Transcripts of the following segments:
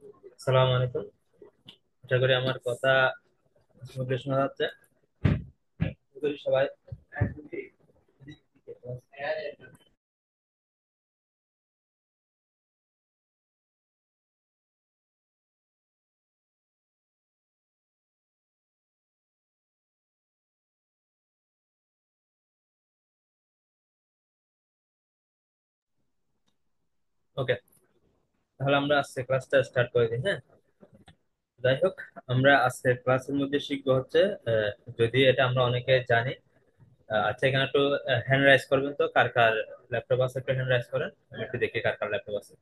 আসসালামু আলাইকুম। আশা করি আমার কথা স্মুথলি শোনা যাচ্ছে। আশা করি সবাই ওকে। তাহলে আমরা আজকে ক্লাসটা স্টার্ট করে দিই, হ্যাঁ। যাই হোক, আমরা আজকে ক্লাসের মধ্যে শিখবো হচ্ছে আহ, যদি এটা আমরা অনেকে জানি। আচ্ছা, এখানে একটু হ্যান্ড রাইজ করবেন তো, কার কার ল্যাপটপ আছে একটু হ্যান্ড রাইজ করেন। আমি একটু দেখি কার কার ল্যাপটপ আছে।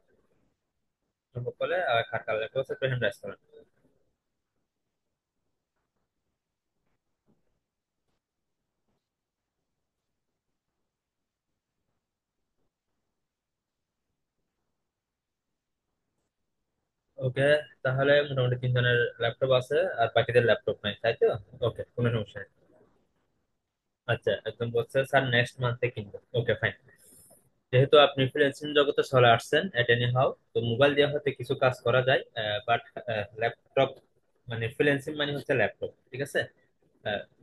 সম্ভব করলে কার কার ল্যাপটপ আছে একটু হ্যান্ড রাইজ করেন। ওকে। তাহলে মোটামুটি তিনজনের ল্যাপটপ আছে আর বাকিদের ল্যাপটপ নাই, তাই তো? ওকে, কোনো সমস্যা নেই। আচ্ছা, একদম বলছে স্যার নেক্সট মান্থে কিনবো। ওকে, ফাইন। যেহেতু আপনি ফ্রিল্যান্সিং জগতে চলে আসছেন এট এনি হাউ, তো মোবাইল দিয়ে হয়তো কিছু কাজ করা যায়, বাট ল্যাপটপ মানে ফ্রিল্যান্সিং মানে হচ্ছে ল্যাপটপ, ঠিক আছে?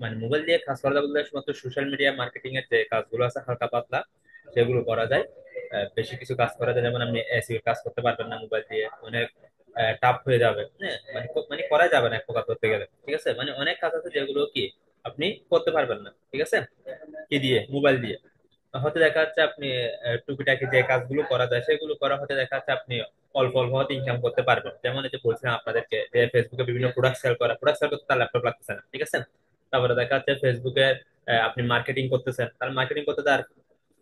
মানে মোবাইল দিয়ে কাজ করা যায় বলতে শুধুমাত্র সোশ্যাল মিডিয়া মার্কেটিং এর যে কাজগুলো আছে হালকা পাতলা সেগুলো করা যায়। বেশি কিছু কাজ করা যায়, যেমন আপনি এসিও কাজ করতে পারবেন না মোবাইল দিয়ে, অনেক টাফ হয়ে যাবে, হ্যাঁ। মানে করা যাবে না এক প্রকার ধরতে গেলে, ঠিক আছে? মানে অনেক কাজ আছে যেগুলো কি আপনি করতে পারবেন না, ঠিক আছে, কি দিয়ে, মোবাইল দিয়ে। হতে দেখা যাচ্ছে আপনি টুকিটাকি যে কাজগুলো করা যায় সেগুলো করা হতে দেখা যাচ্ছে আপনি অল্প অল্প হতে ইনকাম করতে পারবেন। যেমন এই যে বলছিলাম আপনাদেরকে যে ফেসবুকে বিভিন্ন প্রোডাক্ট সেল করতে তার ল্যাপটপ লাগতেছে না, ঠিক আছে। তারপরে দেখা যাচ্ছে ফেসবুকে আপনি মার্কেটিং করতেছেন, তার মার্কেটিং করতে তার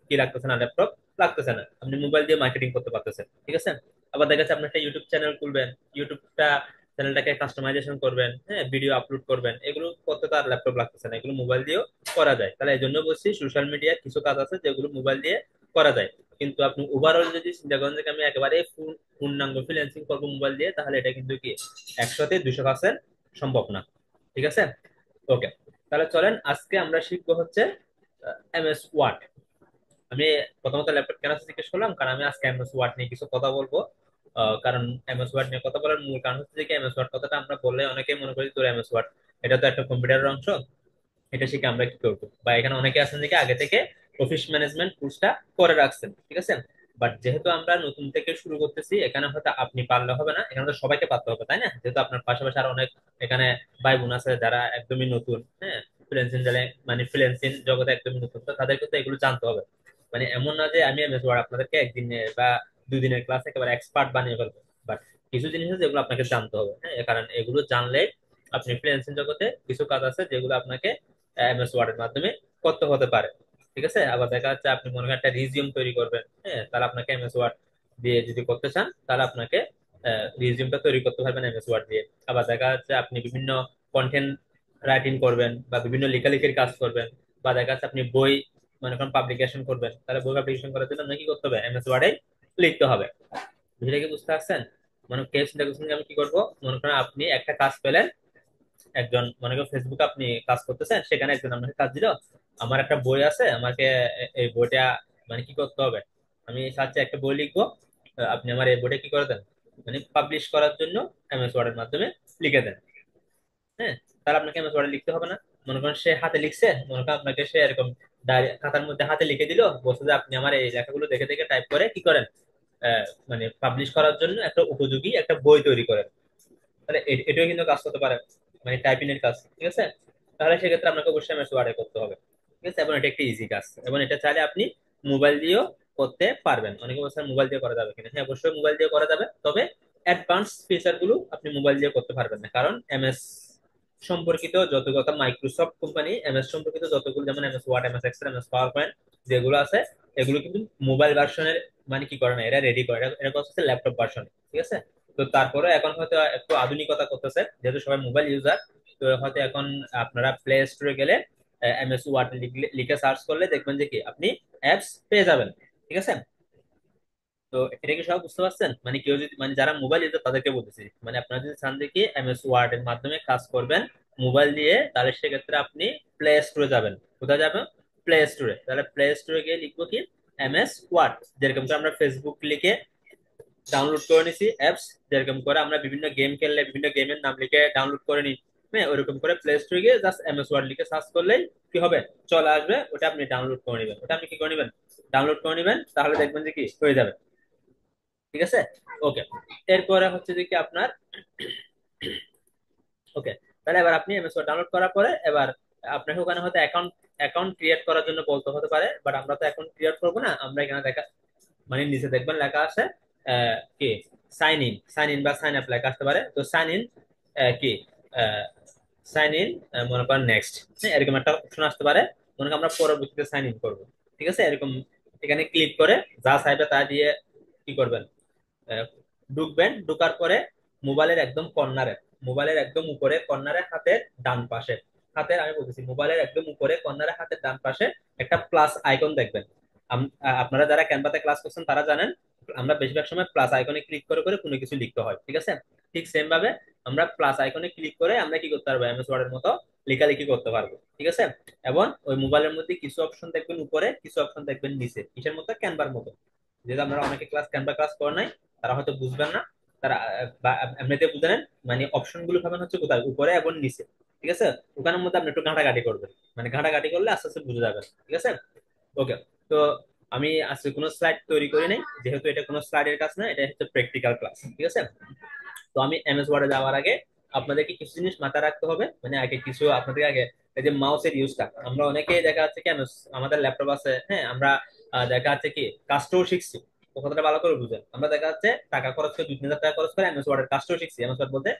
কি লাগতেছে না, ল্যাপটপ লাগতেছে না, আপনি মোবাইল দিয়ে মার্কেটিং করতে পারতেছেন, ঠিক আছে। আবার দেখা যাচ্ছে আপনি একটা ইউটিউব চ্যানেল খুলবেন, ইউটিউবটা চ্যানেলটাকে কাস্টমাইজেশন করবেন, হ্যাঁ, ভিডিও আপলোড করবেন, এগুলো করতে তো আর ল্যাপটপ লাগতেছে না, এগুলো মোবাইল দিয়েও করা যায়। তাহলে এই জন্য বলছি সোশ্যাল মিডিয়ার কিছু কাজ আছে যেগুলো মোবাইল দিয়ে করা যায়। কিন্তু আপনি ওভারঅল যদি চিন্তা করেন যে আমি একেবারে পূর্ণাঙ্গ ফ্রিল্যান্সিং করবো মোবাইল দিয়ে, তাহলে এটা কিন্তু কি 100-200% সম্ভব না, ঠিক আছে। ওকে। তাহলে চলেন আজকে আমরা শিখবো হচ্ছে এমএস ওয়ার্ড। আমি প্রথমত ল্যাপটপ কেন জিজ্ঞেস করলাম, কারণ আমি আজকে এমএস ওয়ার্ড নিয়ে কিছু কথা বলবো। কারণ এমএস ওয়ার্ড নিয়ে কথা বলার মূল কারণ হচ্ছে যে এমএস ওয়ার্ড কথাটা আমরা বললে অনেকেই মনে করি তোর এমএস ওয়ার্ড এটা তো একটা কম্পিউটারের অংশ, এটা শিখে আমরা কি করবো। বা এখানে অনেকে আছেন যে কি আগে থেকে অফিস ম্যানেজমেন্ট কোর্সটা করে রাখছেন, ঠিক আছে। বাট যেহেতু আমরা নতুন থেকে শুরু করতেছি, এখানে হয়তো আপনি পারলে হবে না, এখানে তো সবাইকে পারতে হবে, তাই না? যেহেতু আপনার পাশাপাশি আরো অনেক এখানে ভাই বোন আছে যারা একদমই নতুন, হ্যাঁ, ফ্রিল্যান্সিং মানে ফ্রিল্যান্সিং জগতে একদমই নতুন, তো তাদেরকে তো এগুলো জানতে হবে। মানে এমন না যে আমি এমএস ওয়ার্ড আপনাদেরকে একদিনে বা 2 দিনের ক্লাস একেবারে এক্সপার্ট বানিয়ে ফেলবো, বাট কিছু জিনিস আছে যেগুলো আপনাকে জানতে হবে, হ্যাঁ। কারণ এগুলো জানলে আপনি ফ্রিল্যান্সিং জগতে কিছু কাজ আছে যেগুলো আপনাকে এমএস ওয়ার্ড এর মাধ্যমে করতে হতে পারে, ঠিক আছে। আবার দেখা যাচ্ছে আপনি মনে করেন একটা রিজিউম তৈরি করবেন, হ্যাঁ, তাহলে আপনাকে এমএস ওয়ার্ড দিয়ে যদি করতে চান তাহলে আপনাকে রিজিউমটা তৈরি করতে পারবেন এমএস ওয়ার্ড দিয়ে। আবার দেখা যাচ্ছে আপনি বিভিন্ন কন্টেন্ট রাইটিং করবেন বা বিভিন্ন লেখালেখির কাজ করবেন, বা দেখা যাচ্ছে আপনি বই মনে করেন পাবলিকেশন করবেন, তাহলে বই পাবলিকেশন করার জন্য আপনাকে কি করতে হবে, এমএস ওয়ার্ডে লিখতে হবে। বিষয়টা কি বুঝতে পারছেন? মানে কেস চিন্তা করছেন যে আমি কি করবো, মনে করেন আপনি একটা কাজ পেলেন, একজন মনে করেন ফেসবুকে আপনি কাজ করতেছেন, সেখানে একজন আপনাকে কাজ দিল, আমার একটা বই আছে, আমাকে এই বইটা মানে কি করতে হবে, আমি চাচ্ছি একটা বই লিখবো, আপনি আমার এই বইটা কি করে দেন, মানে পাবলিশ করার জন্য এমএস ওয়ার্ড এর মাধ্যমে লিখে দেন, হ্যাঁ। তাহলে আপনাকে এমএস ওয়ার্ডে লিখতে হবে না। মনে করেন সে হাতে লিখছে, মনে করেন আপনাকে সে এরকম খাতার মধ্যে হাতে লিখে দিল, বলছে যে আপনি আমার এই লেখাগুলো দেখে দেখে টাইপ করে কি করেন, মানে পাবলিশ করার জন্য একটা উপযোগী একটা বই তৈরি করেন। তাহলে এটাও কিন্তু কাজ করতে পারে, মানে টাইপিং এর কাজ, ঠিক আছে। তাহলে সেক্ষেত্রে আপনাকে অবশ্যই এমএস ওয়ার্ডে করতে হবে, ঠিক আছে। এবং এটা একটা ইজি কাজ, এবং এটা চাইলে আপনি মোবাইল দিয়েও করতে পারবেন। অনেকে বলছেন মোবাইল দিয়ে করা যাবে কিনা, হ্যাঁ, অবশ্যই মোবাইল দিয়ে করা যাবে, তবে অ্যাডভান্স ফিচার গুলো আপনি মোবাইল দিয়ে করতে পারবেন না, কারণ এমএস সম্পর্কিত যত কথা মাইক্রোসফট কোম্পানি এমএস সম্পর্কিত যতগুলো, যেমন MS Word, MS Excel, MS PowerPoint যেগুলো আছে, এগুলো কিন্তু মোবাইল ভার্সনের মানে কি করে না, এরা রেডি করে, এটা হচ্ছে ল্যাপটপ ভার্সন, ঠিক আছে। তো তারপরে এখন হয়তো একটু আধুনিকতা করতেছে, যেহেতু সবাই মোবাইল ইউজার, তো হয়তো এখন আপনারা প্লে স্টোরে গেলে এমএস ওয়ার্ড লিখে সার্চ করলে দেখবেন যে কি আপনি অ্যাপস পেয়ে যাবেন, ঠিক আছে। তো এটা কি সব বুঝতে পারছেন? মানে কেউ যদি মানে যারা মোবাইল ইউজার তাদেরকে বলতেছি, মানে আপনারা যদি চান দেখি এমএস ওয়ার্ড এর মাধ্যমে কাজ করবেন মোবাইল দিয়ে, তাহলে সেক্ষেত্রে আপনি প্লে স্টোরে যাবেন। কোথায় যাবেন? প্লে স্টোরে। তাহলে প্লে স্টোরে গিয়ে লিখবো কি এমএস ওয়ার্ড, যেরকম করে আমরা ফেসবুক লিখে ডাউনলোড করে নিছি অ্যাপস, যেরকম করে আমরা বিভিন্ন গেম খেললে বিভিন্ন গেমের নাম লিখে ডাউনলোড করে নিই। হ্যাঁ, ওইরকম করে প্লে স্টোরে গিয়ে জাস্ট এমএস ওয়ার্ড লিখে সার্চ করলেই কি হবে, চলে আসবে। ওটা আপনি ডাউনলোড করে নেবেন, ওটা আপনি কি করে নেবেন, ডাউনলোড করে নেবেন, তাহলে দেখবেন যে কি হয়ে যাবে। ঠিক আছে। ওকে। এরপরে হচ্ছে যে কি আপনার, ওকে, তাহলে এবার আপনি এমএস ওয়ার্ড ডাউনলোড করার পরে এবার আপনাকে ওখানে হয়তো অ্যাকাউন্ট অ্যাকাউন্ট ক্রিয়েট করার জন্য বলতে হতে পারে, বাট আমরা তো অ্যাকাউন্ট ক্রিয়েট করবো না। আমরা এখানে দেখা, মানে নিচে দেখবেন লেখা আছে কি সাইন ইন বা সাইন আপ লেখা আসতে পারে। তো সাইন ইন কি সাইন ইন, মনে করেন নেক্সট, হ্যাঁ, এরকম একটা অপশন আসতে পারে। মনে করেন আমরা পরবর্তীতে সাইন ইন করবো। ঠিক আছে, এরকম এখানে ক্লিক করে যা চাইবে তা দিয়ে কি করবেন, আহ, ঢুকবেন। ঢুকার পরে মোবাইলের একদম কর্নারে, মোবাইলের একদম উপরে কর্নারে হাতের ডান পাশে, হাতের, আমি বলতেছি মোবাইলের একদম উপরে কর্নারে হাতের ডান পাশে একটা প্লাস আইকন দেখবেন। আপনারা যারা ক্যানভাতে ক্লাস করছেন তারা জানেন আমরা বেশিরভাগ সময় প্লাস আইকনে ক্লিক করে করে কোনো কিছু লিখতে হয়। ঠিক আছে, ঠিক সেম ভাবে আমরা প্লাস আইকনে ক্লিক করে আমরা কি করতে পারবো, এমএস ওয়ার্ডের মতো লেখালেখি করতে পারবো। ঠিক আছে, এবং ওই মোবাইলের মধ্যে কিছু অপশন দেখবেন উপরে, কিছু অপশন দেখবেন নিচে, কিসের মতো, ক্যানভার মতো। যেহেতু আপনারা অনেকে ক্যানভা ক্লাস করে নাই, তারা হয়তো বুঝবেন না। তারা বা এমনিতে বুঝে নেন, মানে অপশন গুলো পাবেন হচ্ছে কোথায়, উপরে এবং নিচে। ঠিক আছে, ওখানের মধ্যে আপনি একটু ঘাটাঘাটি করবেন, মানে ঘাটাঘাটি করলে আস্তে আস্তে বুঝে যাবেন। ঠিক আছে। ওকে। তো আমি আজকে কোনো স্লাইড তৈরি করি নাই, যেহেতু এটা কোনো স্লাইডের কাজ না, এটা হচ্ছে প্র্যাকটিক্যাল ক্লাস। ঠিক আছে। তো আমি এমএস ওয়ার্ডে যাওয়ার আগে আপনাদেরকে কিছু জিনিস মাথায় রাখতে হবে। মানে আগে কিছু আপনাদের আগে, এই যে মাউসের ইউজটা, আমরা অনেকেই দেখা যাচ্ছে কি আমাদের ল্যাপটপ আছে, হ্যাঁ, আমরা দেখা যাচ্ছে কি কাজটাও শিখছি। তো কথাটা ভালো করে বুঝেন, আমরা দেখা যাচ্ছে টাকা খরচ করে 2-3 হাজার টাকা খরচ করে এমএস ওয়ার্ডের কাজটাও শিখছি। এমএস ওয়ার্ড বলতে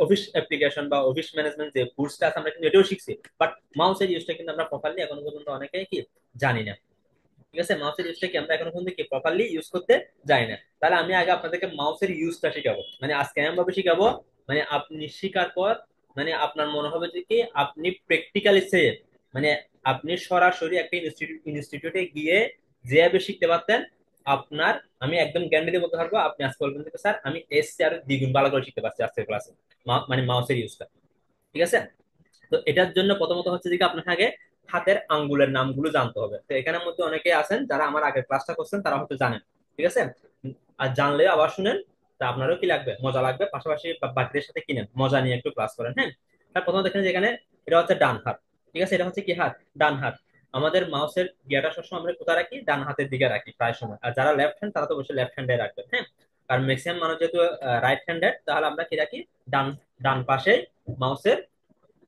অফিস অ্যাপ্লিকেশন বা অফিস ম্যানেজমেন্ট যে কোর্সটা আছে আমরা কিন্তু এটাও শিখছি। বাট মাউসের ইউজটা কিন্তু আমরা প্রপারলি এখনো পর্যন্ত অনেকেই কি জানি না। ঠিক আছে, মাউসের ইউজটা কি আমরা এখনো পর্যন্ত কি প্রপারলি ইউজ করতে জানি না। তাহলে আমি আগে আপনাদেরকে মাউসের ইউজটা শিখাবো, মানে আজকে এমন ভাবে শিখাবো, মানে আপনি শিখার পর মানে আপনার মনে হবে যে কি আপনি প্র্যাকটিক্যালি সে, মানে আপনি সরাসরি একটা ইনস্টিটিউটে গিয়ে যেভাবে শিখতে পারতেন আপনার, আমি একদম গ্যারান্টি দিয়ে বলতে পারবো আপনি আজকে বলবেন যে স্যার আমি এর চেয়ে আরো দ্বিগুণ ভালো করে শিখতে পারছি আজকের ক্লাসে, মানে মাউসের ইউজটা। ঠিক আছে। তো এটার জন্য প্রথমত হচ্ছে যে আপনাকে আগে হাতের আঙ্গুলের নামগুলো জানতে হবে। তো এখানের মধ্যে অনেকে আছেন যারা আমার আগের ক্লাসটা করছেন, তারা হয়তো জানেন। ঠিক আছে। আর জানলে আবার শুনেন, তা আপনারও কি লাগবে, মজা লাগবে, পাশাপাশি বাকিদের সাথে কিনেন, মজা নিয়ে একটু ক্লাস করেন। হ্যাঁ, তার প্রথমে দেখেন যে এখানে এটা হচ্ছে ডান হাত। ঠিক আছে, এটা হচ্ছে কি হাত, ডান হাত। আমাদের মাউসের গিয়াটা সবসময় আমরা কোথায় রাখি, ডান হাতের দিকে রাখি প্রায় সময়। আর যারা লেফট হ্যান্ড তারা তো অবশ্যই লেফট হ্যান্ডে রাখবেন। হ্যাঁ, আর ম্যাক্সিমাম মানুষ যেহেতু রাইট হ্যান্ডেড, তাহলে আমরা কি রাখি, ডান ডান পাশে মাউসের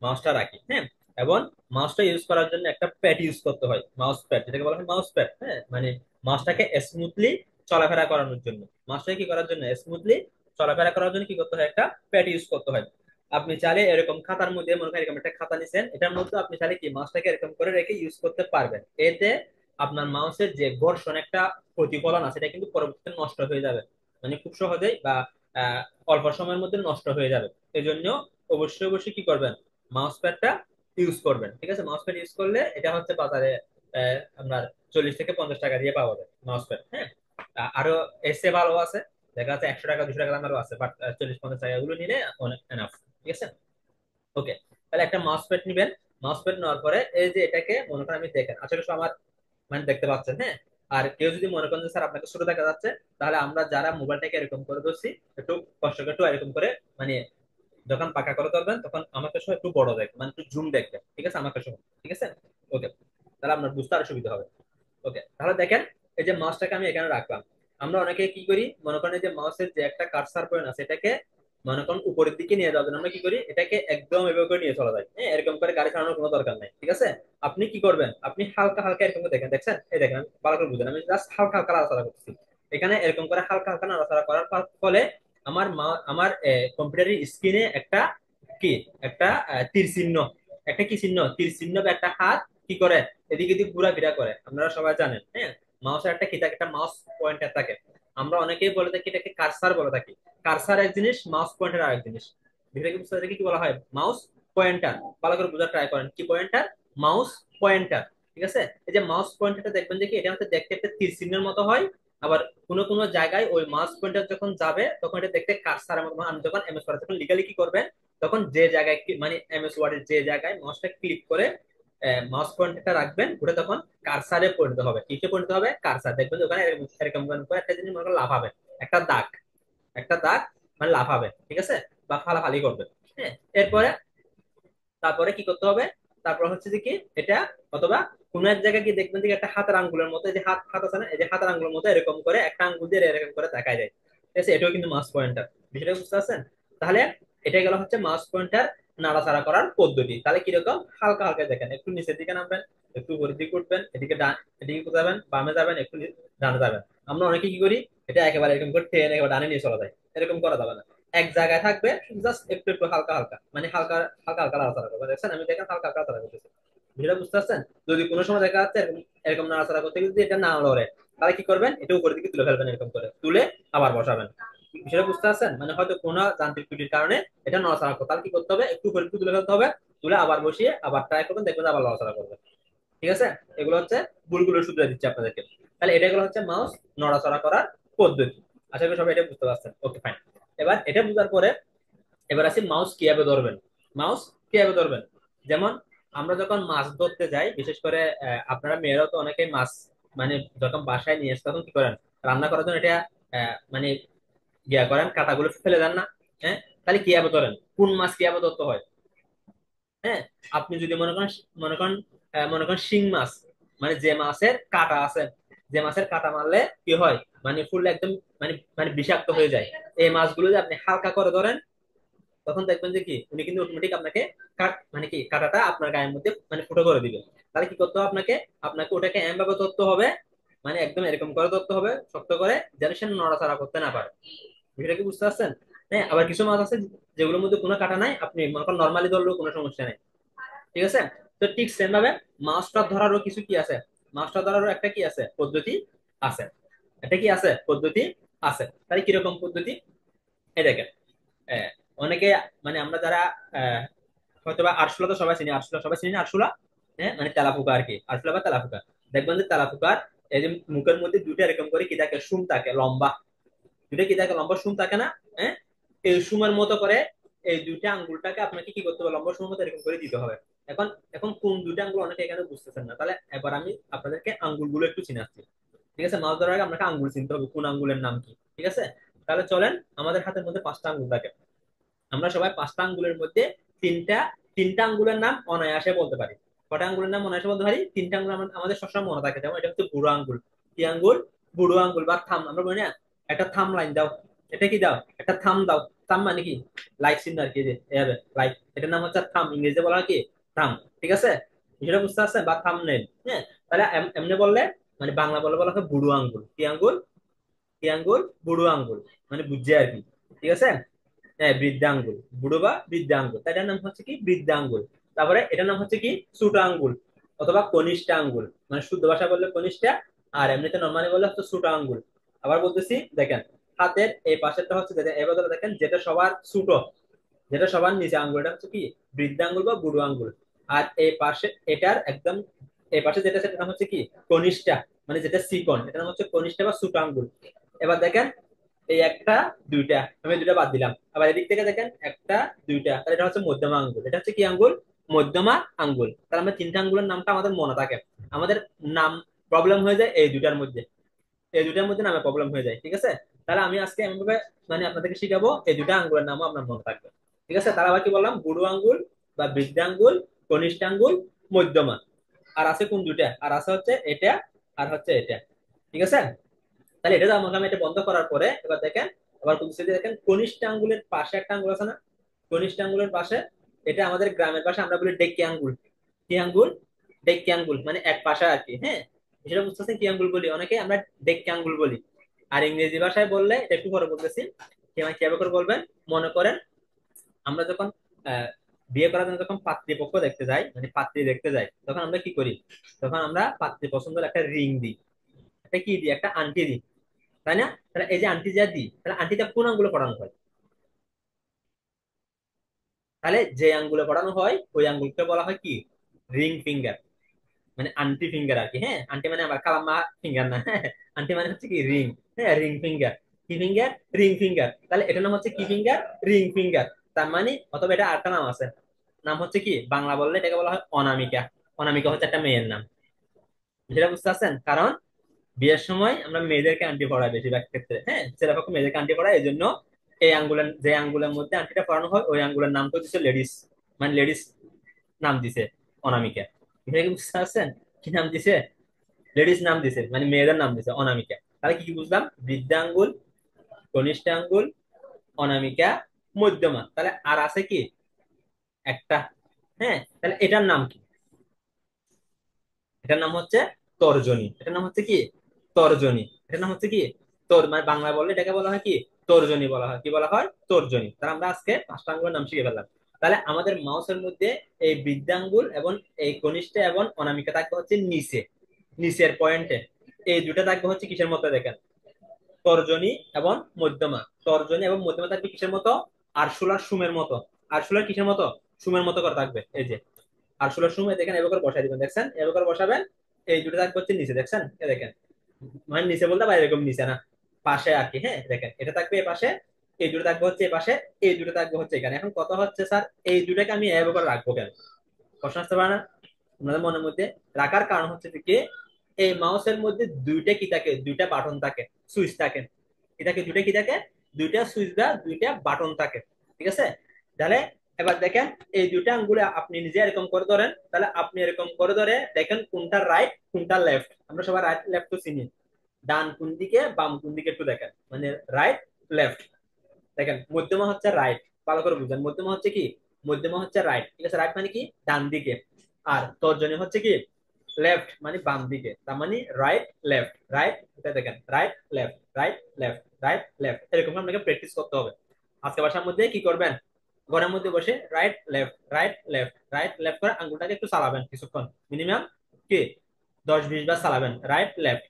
মাউসটা রাখি। হ্যাঁ, এবং মাউসটা ইউজ করার জন্য একটা প্যাড ইউজ করতে হয়, মাউস প্যাড যেটাকে বলা হয় মাউস প্যাড। হ্যাঁ, মানে মাউসটাকে স্মুথলি চলাফেরা করানোর জন্য, মাউসটাকে কি করার জন্য, স্মুথলি চলাফেরা করার জন্য কি করতে হয়, একটা প্যাড ইউজ করতে হয়। আপনি চাইলে এরকম খাতার মধ্যে, মনে করেন এরকম একটা খাতা নিছেন, এটার মধ্যে আপনি চাইলে কি মাউসটাকে এরকম করে রেখে ইউজ করতে পারবেন। এতে আপনার মাউসের যে ঘর্ষণ একটা প্রতিফলন আছে, এটা কিন্তু পরবর্তীতে নষ্ট হয়ে যাবে, মানে খুব সহজেই বা আহ, অল্প সময়ের মধ্যে নষ্ট হয়ে যাবে। এই জন্য অবশ্যই অবশ্যই কি করবেন, মাউস প্যাডটা ইউজ করবেন। ঠিক আছে, মাউস প্যাড ইউজ করলে এটা হচ্ছে বাজারে আপনার 40 থেকে 50 টাকা দিয়ে পাওয়া যায় মাউস প্যাড। হ্যাঁ, আরো এসে ভালো আছে, দেখা যাচ্ছে 100 টাকা 200 টাকা দামেরও আছে, বাট 40-50 টাকা গুলো নিলে অনেক এনাফ। ঠিক আছে। ওকে। তাহলে একটা মাউস প্যাড নিবেন। মাউস প্যাড নেওয়ার পরে এই যে এটাকে মনে করেন, আমি দেখেন আশা করি আমার মানে দেখতে পাচ্ছেন। হ্যাঁ, আর কেউ যদি মনে করেন যে স্যার আপনাকে ছোট দেখা যাচ্ছে, তাহলে আমরা যারা মোবাইলটাকে এরকম করে ধরছি, একটু কষ্ট করে একটু এরকম করে, মানে যখন পাকা করে ধরবেন তখন আমাকে সহ একটু বড় দেখবে, মানে একটু জুম দেখবে। ঠিক আছে, আমাকে সহ। ঠিক আছে। ওকে, তাহলে আপনার বুঝতে আরো সুবিধা হবে। ওকে, তাহলে দেখেন এই যে মাউসটাকে আমি এখানে রাখলাম। আমরা অনেকে কি করি, মনে করেন এই যে মাউসের যে একটা কার্সার পয়েন্ট আছে, এটাকে মনে করেন উপরের দিকে নিয়ে যাওয়ার জন্য আমরা কি করি, এটাকে একদম এভাবে করে নিয়ে চলা যায়। হ্যাঁ, এরকম করে গাড়ি চালানোর কোনো দরকার নাই। ঠিক আছে, আপনি কি করবেন, আপনি হালকা হালকা এরকম করে দেখেন, দেখছেন, এই দেখেন আমি ভালো করে বুঝেন, আমি জাস্ট হালকা হালকা নাড়াচাড়া করতেছি। এখানে এরকম করে হালকা হালকা নাড়াচাড়া করার ফলে আমার কম্পিউটারের স্ক্রিনে একটা কি, একটা তীর চিহ্ন, একটা কি চিহ্ন, তীর চিহ্ন বা একটা হাত কি করে, এদিকে এদিকে ঘোরাফেরা করে, আপনারা সবাই জানেন। হ্যাঁ, মাউসের একটা কি থাকে, একটা মাউস পয়েন্টার থাকে। আমরা অনেকেই বলে থাকি এটাকে কার্সার বলে থাকি। কার্সার এক জিনিস, মাউস পয়েন্টার আরেক জিনিস। বিষয়টা কি বুঝতে পারছি কি বলা হয়, মাউস পয়েন্টার। ভালো করে বোঝার ট্রাই করেন, কি পয়েন্টার, মাউস পয়েন্টার। ঠিক আছে, এই যে মাউস পয়েন্টারটা দেখবেন যে কি এটা হচ্ছে দেখতে একটা তীর চিহ্নের মতো হয়। আবার কোনো কোনো জায়গায় ওই মাউস পয়েন্টার যখন যাবে তখন এটা দেখতে কার্সারের মতো, আমি যখন এমএস ওয়ার্ড যখন লিগালি কি করবেন, তখন যে জায়গায় মানে এমএস ওয়ার্ডের যে জায়গায় মাউসটা ক্লিক করে মাউস পয়েন্টারটা রাখবেন, ওটা তখন কারসারে পরিণত হবে। কিসে পরিণত হবে, কারসার। দেখবেন যে ওখানে এরকম এরকম করে একটা জিনিস মনে করেন লাফাবে। একটা দাগ, একটা দাগ, মানে লাফাবে, ঠিক আছে, বা ফালাফালি করবে। হ্যাঁ, এরপরে তারপরে কি করতে হবে, তারপর হচ্ছে যে কি এটা, অথবা কোন এক জায়গায় কি দেখবেন যে একটা হাতের আঙ্গুলের মতো, এই যে হাত হাত আছে না, এই যে হাতের আঙ্গুলের মতো এরকম করে একটা আঙ্গুল দিয়ে এরকম করে দেখায় যায়, ঠিক আছে, এটাও কিন্তু মাউস পয়েন্টার। বিষয়টা বুঝতে পারছেন? তাহলে এটা গেল হচ্ছে মাউস পয়েন্টার নাড়াচাড়া করার পদ্ধতি। তাহলে কিরকম, হালকা হালকা দেখেন, একটু নিচের দিকে নামবেন, একটু উপরের দিকে উঠবেন, এদিকে এদিকে যাবেন, বামে যাবেন, একটু ডানে যাবেন। আমরা অনেকে কি করি, এটা একেবারে এরকম করে টেনে একেবারে ডানে নিয়ে চলা যায়, এরকম করা যাবে না। এক জায়গায় থাকবে, জাস্ট একটু একটু হালকা হালকা, মানে হালকা হালকা হালকা নাড়াচাড়া করবে। দেখছেন আমি দেখেন হালকা হালকা নাড়াচাড়া করতেছি, বিষয়টা বুঝতে পারছেন? যদি কোনো সময় দেখা যাচ্ছে এরকম এরকম নাড়াচাড়া করতে গিয়ে যদি এটা না লড়ে, তাহলে কি করবেন, এটা উপরের দিকে তুলে ফেলবেন, এরকম করে তুলে আবার বসাবেন। বিষয়টা বুঝতে পারছেন? মানে হয়তো কোনো যান্ত্রিক ত্রুটির কারণে এটা নড়াচড়া করতে, তাহলে কি করতে হবে, একটু উপরের দিকে তুলে ফেলতে হবে, তুলে আবার বসিয়ে আবার ট্রাই করবেন, দেখবেন আবার নড়াচড়া করবে। ঠিক আছে, এগুলো হচ্ছে ভুলগুলো শুধরে দিচ্ছে আপনাদেরকে। তাহলে এটা গুলো হচ্ছে মাউস নড়াচড়া করার পদ্ধতি। আশা করি সবাই এটা বুঝতে পারছেন। ওকে, ফাইন। এবার এটা বুঝার পরে এবার আসি মাউস কিভাবে ধরবেন। মাউস কিভাবে ধরবেন, যেমন আমরা যখন মাছ ধরতে যাই, বিশেষ করে আপনারা মেয়েরাও তো অনেকেই মাছ, মানে যখন বাসায় নিয়ে এসে তখন কি করেন, রান্না করার জন্য এটা মানে ইয়া করেন, কাঁটাগুলো ফেলে দেন না? হ্যাঁ, তাহলে কিভাবে ধরেন, কোন মাছ কিভাবে ধরতে হয়? হ্যাঁ, আপনি যদি মনে করেন শিং মাছ, মানে যে মাছের কাঁটা আছে, যে মাছের কাঁটা মারলে কি হয়, মানে ফুল একদম, মানে বিষাক্ত হয়ে যায়, এই মাছগুলো যদি আপনি হালকা করে ধরেন, তখন দেখবেন যে কি উনি কিন্তু অটোমেটিক আপনাকে মানে কি কাঁটাটা আপনার গায়ের মধ্যে মানে ফুটো করে দিবে। তাহলে কি করতে হবে আপনাকে, আপনাকে ওটাকে এমন ভাবে ধরতে হবে, মানে একদম এরকম করে ধরতে হবে, শক্ত করে, যেন সে নড়াচড়া করতে না পারে। বিষয়টা কি বুঝতে পারছেন? হ্যাঁ, আবার কিছু মাছ আছে যেগুলোর মধ্যে কোনো কাঁটা নাই, আপনি মনে করেন নর্মালি ধরলেও কোনো সমস্যা নেই। ঠিক আছে, তো ঠিক সেম ভাবে মাছটা ধরারও কিছু কি আছে, মাছটা ধরারও একটা কি আছে, পদ্ধতি আছে। এটা কি আছে, পদ্ধতি আছে। তাহলে কিরকম পদ্ধতি, এই দেখেন, আহ, অনেকে, মানে আমরা যারা আহ, হয়তোবা আরশোলা, তো সবাই চিনি, আরশোলা সবাই চিনি না, আরশোলা, হ্যাঁ, মানে তেলাপোকা আর কি, আরশোলা বা তেলাপোকা। দেখবেন যে তেলাপোকার এই যে মুখের মধ্যে দুটো এরকম করে কি থাকে, শুম থাকে লম্বা, দুটো কি থাকে, লম্বা শুম থাকে না? হ্যাঁ, এই শুমের মতো করে এই দুইটা আঙ্গুলটাকে আপনাকে কি করতে হবে, লম্বা শুমের মতো এরকম করে দিতে হবে। এখন এখন কোন দুইটা আঙ্গুল অনেকে এখানে বুঝতেছেন না, তাহলে এবার আমি আপনাদেরকে আঙ্গুলগুলো একটু চিনাচ্ছি। ঠিক আছে, মাছ ধরার আগে আপনাকে আঙ্গুল চিনতে হবে, কোন আঙ্গুলের নাম কি। ঠিক আছে, তাহলে চলেন, আমাদের হাতের মধ্যে পাঁচটা আঙ্গুল থাকে, আমরা সবাই পাঁচটা আঙ্গুলের মধ্যে তিনটা তিনটা আঙ্গুলের নাম অনায়াসে বলতে পারি। কটা আঙ্গুলের নাম অনায়াসে বলতে পারি, তিনটা আঙ্গুল আমাদের সবসময় মনে থাকে। যেমন এটা হচ্ছে বুড়ো আঙ্গুল, কি আঙ্গুল, বুড়ো আঙ্গুল বা থাম, আমরা বলি না একটা থাম লাইন দাও, এটা কি দাও, একটা থাম দাও। থাম মানে কি, লাইক চিহ্ন আর কি, যে এভাবে লাইক, এটার নাম হচ্ছে থাম, ইংরেজিতে বলা হয় কি, থাম। ঠিক আছে, বিষয়টা বুঝতে পারছেন, বা থাম নেই। হ্যাঁ, তাহলে এমনি বললে, মানে বাংলা বলে বলা হয় বুড়ো আঙ্গুল, কি আঙ্গুল, কি আঙ্গুল, বুড়ো আঙ্গুল, মানে বুঝছে আর কি। ঠিক আছে, হ্যাঁ, বৃদ্ধাঙ্গুল, বুড়ো বা বৃদ্ধাঙ্গুল, তাই এটার নাম হচ্ছে কি, বৃদ্ধাঙ্গুল। তারপরে এটার নাম হচ্ছে কি, ছোট আঙ্গুল, অথবা কনিষ্ঠ আঙ্গুল, মানে শুদ্ধ ভাষা বললে কনিষ্ঠা, আর এমনিতে নর্মালি বললে হচ্ছে ছোট আঙ্গুল। আবার বলতেছি, দেখেন হাতের এই পাশেরটা হচ্ছে, দেখেন এবার ধরে দেখেন, যেটা সবার ছোট, যেটা সবার নিচে আঙ্গুলটা হচ্ছে কি, বৃদ্ধাঙ্গুল বা বুড়ো আঙ্গুল। আর এই পাশে এটার একদম এই পাশে যেটা, সেটার নাম হচ্ছে কি, কনিষ্ঠা, মানে যেটা চিকন, এটার নাম হচ্ছে কনিষ্ঠা বা ছোট আঙ্গুল। এবার দেখেন, এই একটা, দুইটা, আমি দুইটা বাদ দিলাম, আবার এদিক থেকে দেখেন একটা, দুইটা, তাহলে এটা হচ্ছে মধ্যমা আঙ্গুল, এটা হচ্ছে কি আঙ্গুল, মধ্যমা আঙ্গুল। তাহলে আমরা তিনটা আঙ্গুলের নামটা আমাদের মনে থাকে। আমাদের নাম প্রবলেম হয়ে যায় এই দুইটার মধ্যে, এই দুইটার মধ্যে নামে প্রবলেম হয়ে যায়। ঠিক আছে, তাহলে আমি আজকে এমন ভাবে মানে আপনাদেরকে শিখাবো, এই দুইটা আঙ্গুলের নামও আপনার মনে থাকবে। ঠিক আছে, তাহলে আবার কি বললাম, বুড়ো আঙ্গুল বা বৃদ্ধাঙ্গুল, কনিষ্ঠ আঙ্গুল, মধ্যমা। আর আছে কোন দুইটা, আর আছে হচ্ছে এটা, আর হচ্ছে এটা। ঠিক আছে, তাহলে এটা আমাকে, আমি এটা বন্ধ করার পরে এবার দেখেন, আবার কোন সাইডে দেখেন, কনিষ্ঠ আঙ্গুলের পাশে একটা আঙ্গুল আছে না, কনিষ্ঠ আঙ্গুলের পাশে, এটা আমাদের গ্রামের ভাষায় আমরা বলি ডেক্কি আঙ্গুল, কি আঙ্গুল, ডেক্কি আঙ্গুল, মানে এক পাশে আর কি। হ্যাঁ, সেটা বুঝতেছেন কি আঙ্গুল বলি, অনেকে আমরা ডেক্কি আঙ্গুল বলি। আর ইংরেজি ভাষায় বললে, এটা একটু পরে বলতেছি কিভাবে করে বলবেন। মনে করেন আমরা যখন আহ, বিয়ে করার জন্য যখন পাত্রীপক্ষ দেখতে যাই, মানে পাত্রী দেখতে যাই, তখন আমরা কি করি, তখন আমরা পাত্রী পছন্দের একটা রিং দিই, একটা কি দিই, একটা আংটি দিই, তাই না? তাহলে এই যে আন্টি যা দিই, তাহলে আন্টিটা কোন আঙ্গুলে পড়ানো হয়, তাহলে যে আঙ্গুলে পড়ানো হয় ওই আঙ্গুলকে বলা হয় কি, রিং ফিঙ্গার, মানে আন্টি ফিঙ্গার আর কি। হ্যাঁ, আন্টি মানে আবার কালাম্মা ফিঙ্গার না, হ্যাঁ, আন্টি মানে হচ্ছে কি রিং, হ্যাঁ, রিং ফিঙ্গার, কি ফিঙ্গার, রিং ফিঙ্গার। তাহলে এটার নাম হচ্ছে কি ফিঙ্গার, রিং ফিঙ্গার। তার মানে, অথবা এটা আরেকটা নাম আছে, নাম হচ্ছে কি, বাংলা বললে এটাকে বলা হয় অনামিকা। অনামিকা হচ্ছে একটা মেয়ের নাম। সেটা বুঝতে পারছেন? কারণ বিয়ের সময় আমরা মেয়েদেরকে আংটি পরাই বেশিরভাগ ক্ষেত্রে, হ্যাঁ, ছেলেপক্ষ মেয়েদেরকে আংটি পরায়, এই জন্য এই আঙ্গুলের, যে আঙ্গুলের মধ্যে আংটিটা পরানো হয় ওই আঙ্গুলের নাম তো দিচ্ছে লেডিস, মানে লেডিস নাম দিছে অনামিকা। এটা কি বুঝতে পারছেন? কি নাম দিছে? লেডিস নাম দিছে, মানে মেয়েদের নাম দিছে অনামিকা। তাহলে কি কি বুঝলাম? বৃদ্ধা আঙ্গুল, কনিষ্ঠ আঙ্গুল, অনামিকা, মধ্যমা। তাহলে আর আছে কি একটা, হ্যাঁ, তাহলে এটার নাম কি? এটার নাম হচ্ছে তর্জনী। এটার নাম হচ্ছে কি? তর্জনী। এটার নাম হচ্ছে কি? তোর, মানে বাংলা বললে এটাকে বলা হয় কি? তর্জনী বলা হয়। কি বলা হয়? তর্জনী। তাহলে আমরা আজকে পাঁচটা আঙ্গুলের নাম শিখে ফেললাম। তাহলে আমাদের মাউসের মধ্যে এই বৃদ্ধাঙ্গুল এবং এই কনিষ্ঠ এবং অনামিকা থাকবে হচ্ছে নিচে, নিচের পয়েন্টে। এই দুটো থাকবে হচ্ছে কিসের মতো দেখেন? তর্জনী এবং মধ্যমা। তর্জনী এবং মধ্যমা থাকবে কিসের মতো? আরশোলার সুমের মতো। আরশোলার কিসের মতো? সুমের মতো করে থাকবে। এই যে আরশোলার সুম, দেখেন এভাবে করে বসাই দিবেন, দেখছেন এভাবে করে বসাবেন। এই দুটো থাকবে হচ্ছে নিচে, দেখছেন, এ দেখেন, মানে নিচে বলতে পারে এরকম নিচে না, পাশে আর কি, হ্যাঁ, দেখেন এটা থাকবে এ পাশে, এই দুটো থাকবে হচ্ছে এ পাশে, এই দুটো থাকবে হচ্ছে এখানে। এখন কথা হচ্ছে স্যার, এই দুটাকে আমি এভাবে করে রাখবো কেন? প্রশ্ন আসতে পারে না আপনাদের মনের মধ্যে? রাখার কারণ হচ্ছে কি, এই মাউসের মধ্যে দুইটা কি থাকে? দুইটা বাটন থাকে, সুইচ থাকে। এটাকে দুইটা কি থাকে? দুইটা সুইচ বা দুইটা বাটন থাকে, ঠিক আছে? তাহলে এবার দেখেন, এই দুইটা আঙ্গুলে আপনি নিজে এরকম করে ধরেন, তাহলে আপনি এরকম করে ধরে দেখেন কোনটা রাইট কোনটা লেফট। আমরা সবাই রাইট লেফট তো চিনি, ডান কোন দিকে বাম কোন দিকে একটু দেখেন, মানে রাইট লেফট। দেখেন মধ্যমা হচ্ছে রাইট, ভালো করে বুঝেন, মধ্যমা হচ্ছে কি? মধ্যমা হচ্ছে রাইট, ঠিক আছে? রাইট মানে কি? ডান দিকে। আর তর্জনী হচ্ছে কি? লেফট, মানে বাম দিকে। তার মানে রাইট লেফট, রাইট, এটা দেখেন right left, right left, right left, এরকম আপনাকে প্র্যাকটিস করতে হবে। আজকে বাসার মধ্যে কি করবেন? ঘরের মধ্যে বসে right left, right left, right left করে আঙ্গুলটাকে একটু চালাবেন কিছুক্ষণ, মিনিমাম কি 10-20 বার চালাবেন রাইট লেফট।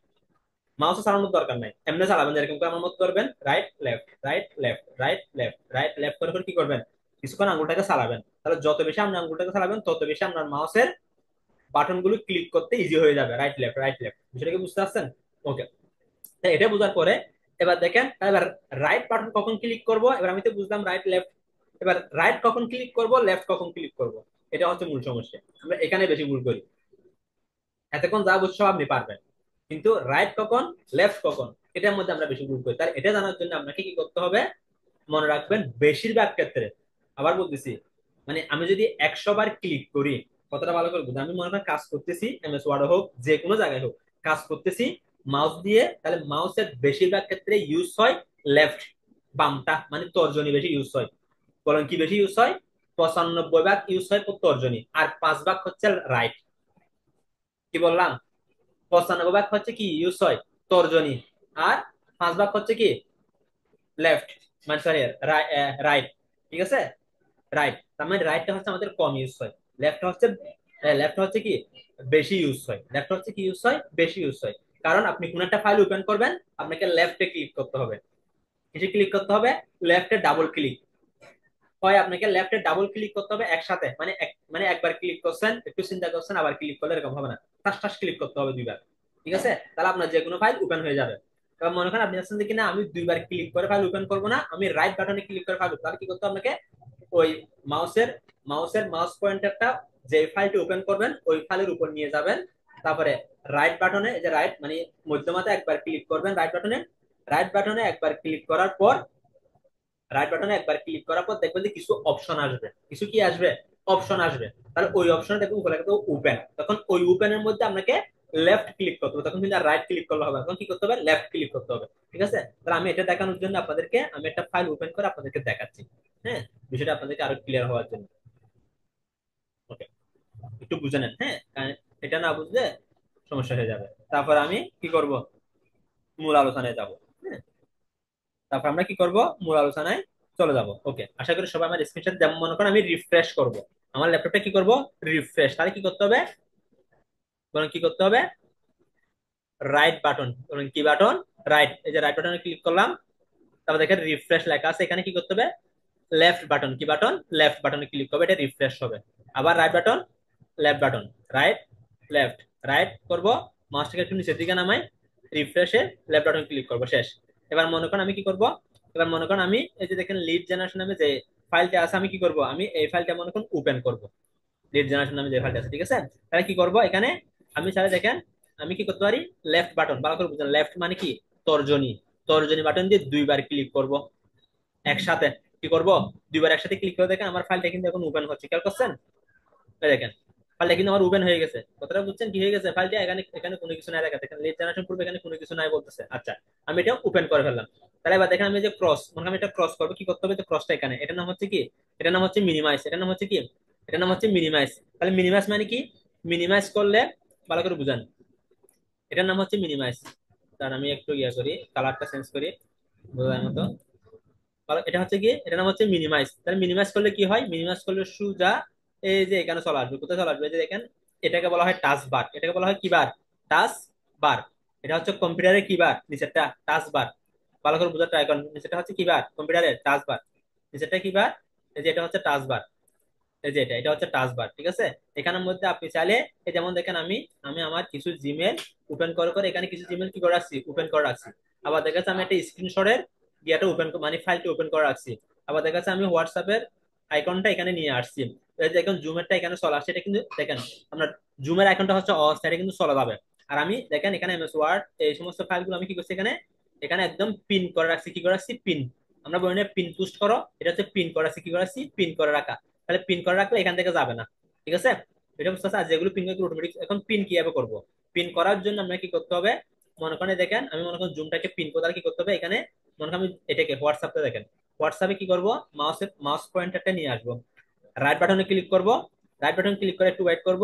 মাউসে চালানোর দরকার নাই, এমনি চালাবেন, এরকম করে আমার মতো করবেন, right left, right left, right left, right left করে করে কি করবেন? কিছুক্ষণ আঙুলটাকে চালাবেন। তাহলে যত বেশি আপনি আঙুলটাকে চালাবেন তত বেশি আপনার মাউসের বাটন গুলো ক্লিক করতে ইজি হয়ে যাবে, রাইট লেফট, রাইট লেফট। বিষয়টা কি বুঝতে পারছেন? ওকে, তাই এটা বোঝার পরে এবার দেখেন, এবার রাইট বাটন কখন ক্লিক করব? এবার আমি তো বুঝলাম রাইট লেফট। এবার রাইট কখন ক্লিক করব, লেফট কখন ক্লিক করব, এটা হচ্ছে মূল সমস্যা। আমরা এখানে বেশি ভুল করি। এতক্ষণ যা বুঝছো আপনি পারবেন, কিন্তু রাইট কখন, লেফট কখন, এটার মধ্যে আমরা বেশি ভুল করি। তার এটা জানার জন্য আপনাকে কি করতে হবে? মনে রাখবেন বেশিরভাগ ক্ষেত্রে, আবার বলতেছি, মানে আমি যদি 100 বার ক্লিক করি, কতটা ভালো করে বুঝি, আমি মনে করেন কাজ করতেছি এমএস ওয়ার্ড হোক যে কোনো জায়গায় হোক, কাজ করতেছি মাউস দিয়ে, তাহলে মাউসের বেশিরভাগ ক্ষেত্রে ইউজ হয় লেফট, বামটা মানে তর্জনী বেশি ইউজ হয়। বলেন কি বেশি ইউজ হয়? 95 ভাগ ইউজ হয় তর্জনী, আর 5 ভাগ হচ্ছে রাইট। কি বললাম? 95 ভাগ হচ্ছে কি ইউজ হয় তর্জনী, আর 5 ভাগ হচ্ছে কি লেফট, মানে সরি রাইট, ঠিক আছে? রাইট, তার মানে রাইটটা হচ্ছে আমাদের কম ইউজ হয়, লেফট হচ্ছে, লেফট হচ্ছে কি বেশি ইউজ হয়, লেফট হচ্ছে কি ইউজ হয় বেশি ইউজ হয়। কারণ আপনি কোন একটা ফাইল ওপেন করবেন, আপনাকে লেফটে ক্লিক করতে হবে। কিসে ক্লিক করতে হবে? লেফটে ডাবল ক্লিক। হয় আপনাকে লেফটে ডাবল ক্লিক করতে হবে একসাথে, মানে মানে একবার ক্লিক করছেন একটু চিন্তা করছেন, আবার ক্লিক করলে এরকম হবে না, টাস টাস ক্লিক করতে হবে 2 বার, ঠিক আছে? তাহলে আপনার যে কোনো ফাইল ওপেন হয়ে যাবে। এবার মনে করেন আপনি আছেন যে কিনা আমি 2 বার ক্লিক করে ফাইল ওপেন করবো না, আমি রাইট বাটনে ক্লিক করে ফাইল, তাহলে কি করতে হবে আপনাকে? ওই মাউসের মাউস পয়েন্টারটা যে ফাইলটি ওপেন করবেন ওই ফাইলের উপর নিয়ে যাবেন, তারপরে রাইট বাটনে, এই যে রাইট মানে মধ্যমাতে একবার ক্লিক করবেন রাইট বাটনে, রাইট বাটনে একবার ক্লিক করার পর, রাইট বাটনে একবার ক্লিক করার পর দেখবেন যে কিছু অপশন আসবে, কিছু কি আসবে? অপশন আসবে। তাহলে ওই অপশনে দেখবেন উপরে কিন্তু ওপেন, তখন ওই ওপেনের মধ্যে আপনাকে লেফট ক্লিক করতে হবে, তখন কিন্তু আর রাইট ক্লিক করলে হবে না, তখন কি করতে হবে? লেফট ক্লিক করতে হবে, ঠিক আছে? তাহলে আমি এটা দেখানোর জন্য আপনাদেরকে আমি একটা ফাইল ওপেন করে আপনাদেরকে দেখাচ্ছি, হ্যাঁ, বিষয়টা আপনাদেরকে আরো ক্লিয়ার হওয়ার জন্য। ওকে, একটু বুঝে নেন, হ্যাঁ, কারণ এটা না বুঝলে সমস্যা হয়ে যাবে। তারপর আমি কি করব? মূল আলোচনায় যাব, হ্যাঁ, তারপর আমরা কি করব? মূল আলোচনায় চলে যাব। ওকে, আশা করি সবাই আমার স্ক্রিনশট, যেমন মনে করেন আমি রিফ্রেশ করব আমার ল্যাপটপটা, কি করব? রিফ্রেশ, তাহলে কি করতে হবে? বলেন কি করতে হবে? রাইট বাটন, বলেন কি বাটন? রাইট, এই যে রাইট বাটনে ক্লিক করলাম, তারপর দেখেন রিফ্রেশ লেখা আছে, এখানে কি করতে হবে? লেফট বাটন, কি বাটন? লেফট বাটনে ক্লিক করবে, এটা রিফ্রেশ হবে। আবার right button, left button, right left, right করব, মাউসটাকে একটু নিচের দিকে নামাই, রিফ্রেশে লেফট বাটন ক্লিক করব, শেষ। এবার মনে করেন আমি কি করব? এবার মনে করেন আমি এই যে দেখেন লিড জেনারেশন নামে যে ফাইলটা আছে, আমি কি করব? আমি এই ফাইলটা মনে করেন ওপেন করব, লিড জেনারেশন নামে যে ফাইলটা আছে, ঠিক আছে? তাহলে কি করব এখানে? আমি চাইলে দেখেন আমি কি করতে পারি, লেফট বাটন, ভালো করে বুঝলেন, লেফট মানে কি, তর্জনী, তর্জনী বাটন দিয়ে দুইবার ক্লিক করব একসাথে। কি করব, দুইবার একসাথে ক্লিক করে দেখেন আমার ফাইলটা কিন্তু এখন ওপেন হচ্ছে, খেয়াল করছেন? এই দেখেন ফাইলটা কিন্তু আমার ওপেন হয়ে গেছে, কথাটা বুঝছেন কি হয়ে গেছে ফাইলটা, এখানে এখানে কোনো কিছু নাই, দেখা দেখেন লিড জেনারেশন পূর্বে এখানে কোনো কিছু নাই বলতেছে। আচ্ছা, আমি এটা ওপেন করে ফেললাম। তাহলে এবার দেখেন আমি যে ক্রস, মনে করেন আমি এটা ক্রস করবো, কি করতে হবে, তো ক্রসটা এখানে, এটার নাম হচ্ছে কি, এটার নাম হচ্ছে মিনিমাইজ, এটার নাম হচ্ছে কি, এটার নাম হচ্ছে মিনিমাইজ। তাহলে মিনিমাইজ মানে কি, মিনিমাইজ করলে, ভালো করে বুঝান, এটার নাম হচ্ছে মিনিমাইজ। তার আমি একটু ইয়া করি, কালারটা চেঞ্জ করি বোঝার মতো। এটা হচ্ছে কি, এটার নাম হচ্ছে মিনিমাইজ। তাহলে মিনিমাইজ করলে কি হয়, মিনিমাইজ করলে সোজা এই যে এখানে চলে আসবে, কোথায় চলে আসবে, এই যে দেখেন, এটাকে বলা হয় টাচ বার, এটাকে বলা হয় কি বার, টাচ বার। এটা হচ্ছে কম্পিউটারের কি বার, নিচেরটা টাচ বার। ভালো করে বোঝার ট্রাই করেন, নিচেরটা হচ্ছে কি বার, কম্পিউটারের টাচ বার, নিচেরটা কি বার, এই যে এটা হচ্ছে টাচ বার, এই যে এটা এটা হচ্ছে টাচ বার, ঠিক আছে। এখানের মধ্যে আপনি চাইলে, এই যেমন দেখেন আমি আমি আমার কিছু জিমেল ওপেন করে করে এখানে কিছু জিমেল কি করে রাখছি, ওপেন করে রাখছি। আবার দেখা যাচ্ছে আমি একটা স্ক্রিনশটের ইয়েটা ওপেন, মানে ফাইলটা ওপেন করে রাখছি। আবার দেখা যাচ্ছে আমি হোয়াটসঅ্যাপের আইকনটা এখানে নিয়ে আসছি। এই যে এখন জুমেরটা এখানে চলে আসছে, এটা কিন্তু দেখেন আপনার জুমের আইকনটা হচ্ছে অফ, এটা কিন্তু চলে যাবে। আর আমি দেখেন এখানে এমএস ওয়ার্ড এই সমস্ত ফাইলগুলো আমি কি করছি এখানে, এখানে একদম পিন করে রাখছি, কি করে রাখছি, পিন। আমরা বলি না পিন পুস্ট করো, এটা হচ্ছে পিন করে রাখছি, কি করে রাখছি, পিন করে রাখা। তাহলে পিন করে রাখলে এখান থেকে যাবে না, ঠিক আছে। এটা বুঝতে পারছি। আর যেগুলো পিন করে অটোমেটিক, এখন পিন কিভাবে করব, পিন করার জন্য আমরা কি করতে হবে, মনে করেন দেখেন আমি মনে করেন জুমটাকে পিন করতে কি করতে হবে, এখানে মনে করেন আমি এটাকে হোয়াটসঅ্যাপে দেখেন, হোয়াটসঅ্যাপে কি করব, মাউস পয়েন্টারটা নিয়ে আসবো, রাইট বাটনে ক্লিক করব, রাইট বাটন ক্লিক করে একটু ওয়েট করব।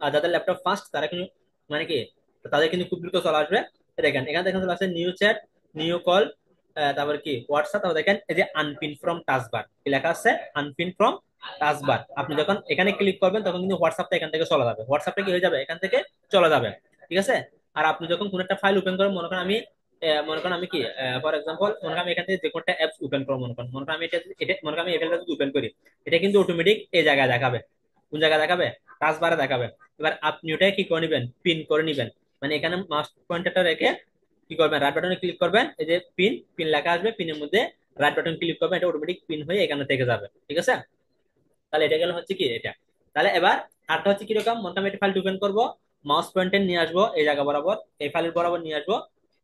আর যাদের ল্যাপটপ ফাস্ট তারা কিন্তু, মানে কি, তাদের কিন্তু খুব দ্রুত চলে আসবে। দেখেন এখানে দেখেন চলে আসছে নিউ চ্যাট, নিউ কল, তারপর কি হোয়াটসঅ্যাপ, তারপর দেখেন এই যে আনপিন ফ্রম টাস্কবার কি লেখা আছে, আনপিন ফ্রম টাস্কবার। আপনি যখন এখানে ক্লিক করবেন তখন কিন্তু হোয়াটসঅ্যাপটা এখান থেকে চলে যাবে, হোয়াটসঅ্যাপটা কি হয়ে যাবে, এখান থেকে চলে যাবে, ঠিক আছে। আর আপনি যখন কোন একটা ফাইল ওপেন করেন, মনে করেন আমি মনে করেন আমি কি, ফর এক্সাম্পল মনে করেন আমি এখান থেকে যে কোনো একটা অ্যাপস ওপেন করবো, মনে করেন আমি এটা এটা মনে করেন আমি এফএলটা যদি ওপেন করি, এটা কিন্তু অটোমেটিক এই জায়গায় দেখাবে, কোন জায়গায় দেখাবে, টাচ বারে দেখাবে। এবার আপনি ওটাই কি করে নিবেন, পিন করে নিবেন। মানে এখানে মাউস পয়েন্টারটা রেখে কি করবেন, রাইট বাটনে ক্লিক করবেন, এই যে পিন, পিন লেখা আসবে, পিনের মধ্যে রাইট বাটন ক্লিক করবেন, এটা অটোমেটিক পিন হয়ে এখানে থেকে যাবে, ঠিক আছে। তাহলে এটা গেল হচ্ছে কি এটা। তাহলে এবার আরটা হচ্ছে কিরকম, মনে করেন আমি একটা ফাইল ওপেন করবো, মাউস পয়েন্টার নিয়ে আসবো এই জায়গা বরাবর, এই ফাইলের বরাবর নিয়ে আসবো,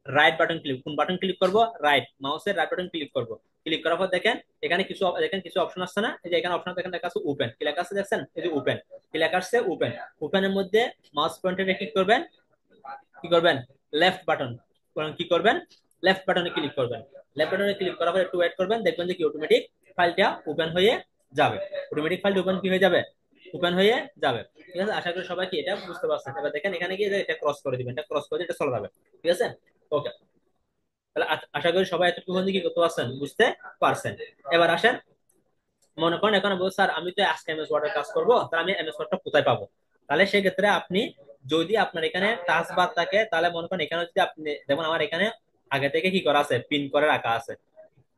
রাইট বাটন ক্লিক, কোন বাটন ক্লিক করবো, রাইট মাউসের রাইট বাটন ক্লিক করবো। ক্লিক করার পর দেখেন এখানে কিছু, দেখেন কিছু অপশন আসছে না, এই যে এখানে অপশন দেখেন লেখা আছে ওপেন, কি লেখা আছে দেখছেন, এই যে ওপেন, কি লেখা আসছে ওপেন। ওপেনের মধ্যে মাউস পয়েন্টারে ক্লিক করবেন, কি করবেন, লেফট বাটন, কি করবেন, লেফট বাটনে ক্লিক করবেন। লেফট বাটনে ক্লিক করার পর একটু ওয়েট করবেন, দেখবেন যে কি অটোমেটিক ফাইলটা ওপেন হয়ে যাবে, অটোমেটিক ফাইলটা ওপেন কি হয়ে যাবে, ওপেন হয়ে যাবে, ঠিক আছে। আশা করি সবাই কি এটা বুঝতে পারছেন। এবার দেখেন এখানে গিয়ে যে এটা ক্রস করে দিবেন, এটা ক্রস করে দিয়ে এটা চলে যাবে, ঠিক আছে। ওকে, তাহলে আশা করি সবাই এতটুকু কি করতে পারছেন, বুঝতে পারছেন। এবার আসেন, মনে করেন এখন বলবো স্যার আমি তো আজকে এমএস ওয়ার্ডের কাজ করবো, তাহলে আমি এমএস ওয়ার্ডটা কোথায় পাবো। তাহলে সেক্ষেত্রে আপনি, যদি আপনার এখানে টাচ বার থাকে, তাহলে মনে করেন এখানে যদি আপনি, যেমন আমার এখানে আগে থেকে কি করা আছে, পিন করে রাখা আছে।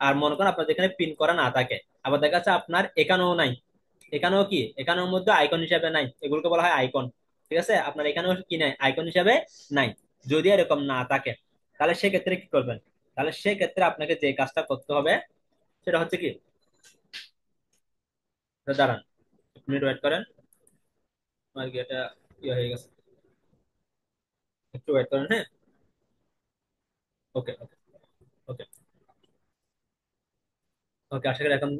আর মনে করেন আপনার যেখানে পিন করা না থাকে, আবার দেখা যাচ্ছে আপনার এখানেও নাই, এখানেও কি, এখানের মধ্যে আইকন হিসাবে নাই, এগুলোকে বলা হয় আইকন, ঠিক আছে। আপনার এখানেও কি নাই, আইকন হিসাবে নাই। যদি এরকম না থাকে, তাহলে সেক্ষেত্রে কি করবেন, তাহলে সেক্ষেত্রে আপনাকে যে কাজটা করতে হবে সেটা হচ্ছে কি, দাঁড়ান, মিনিট ওয়েট করেন, আমার কি এটা ইয়ে হয়ে গেছে, একটু ওয়েট করেন, হ্যাঁ। ওকে ওকে ওকে ওকে, আশা করি এখন,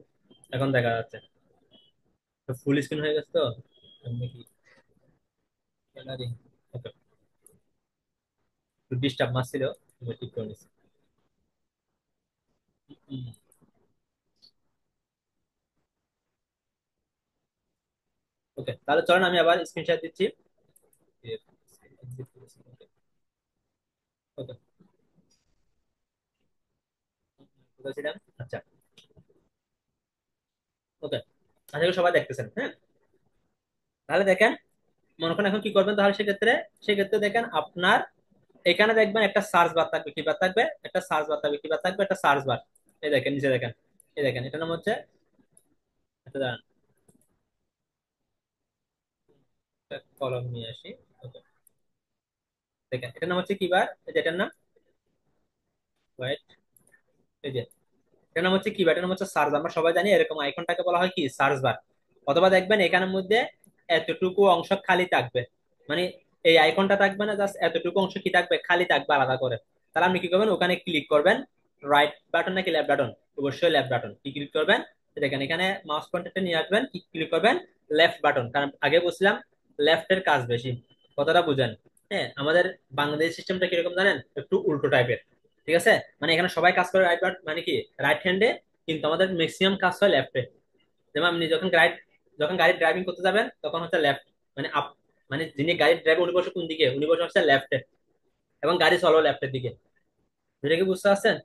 এখন দেখা যাচ্ছে। ফুল স্ক্রিন হয়ে গেছে তো, এমনি কি গ্যালারি, ওকে, একটু ডিস্টার্ব মারছিল, আমি ঠিক করে নিচ্ছি। ওকে, তাহলে চলেন আমি আবার স্ক্রিনশট দিচ্ছি। ওকে, বলছিলাম, আচ্ছা, ওকে, আশা করি সবাই দেখতেছেন, হ্যাঁ। তাহলে দেখেন, মনে করেন এখন কি করবেন, তাহলে সেক্ষেত্রে, সেক্ষেত্রে দেখেন আপনার এখানে দেখবেন একটা সার্চ বার থাকবে, কি বার থাকবে, একটা সার্চ বার থাকবে, কি বার থাকবে, একটা সার্চ বার। এই দেখেন নিচে দেখেন, এই দেখেন এটার নাম হচ্ছে, এটা দাঁড়ান, কলম নিয়ে আসি। ওকে, দেখেন এটার নাম হচ্ছে কি বার, এই যে এটার নাম, ওয়েট, এই যে এটার নাম হচ্ছে কি বার, এটার নাম হচ্ছে সার্চ। আমরা সবাই জানি এরকম আইকনটাকে বলা হয় কি, সার্চ বার। অথবা দেখবেন এখানের মধ্যে এতটুকু অংশ খালি থাকবে, মানে এই আইকনটা থাকবে না, জাস্ট এতটুকু অংশ কি থাকবে, খালি থাকবে আলাদা করে। তাহলে আপনি কি করবেন, ওখানে ক্লিক করবেন, রাইট বাটন নাকি লেফট বাটন, অবশ্যই লেফট বাটন, কি ক্লিক করবেন, দেখেন এখানে মাউস পয়েন্টারটা নিয়ে আসবেন, কি ক্লিক করবেন, লেফট বাটন, কারণ আগে বলছিলাম লেফটের কাজ বেশি, কথাটা বুঝেন। হ্যাঁ, আমাদের বাংলাদেশ সিস্টেমটা কিরকম জানেন, একটু উল্টো টাইপের, ঠিক আছে। মানে এখানে সবাই কাজ করে রাইট বাট মানে কি রাইট হ্যান্ডে, কিন্তু আমাদের ম্যাক্সিমাম কাজ হয় লেফটে। যেমন আপনি যখন গাড়ি ড্রাইভিং করতে যাবেন তখন হচ্ছে লেফট, মানে আপ, মানে যিনি গাড়ি ড্রাইভ উনি বসে কোন দিকে, উনি বসে হচ্ছে লেফটে, এবং গাড়ি চলো লেফটের দিকে, যেটা কি বুঝতে পারছেন।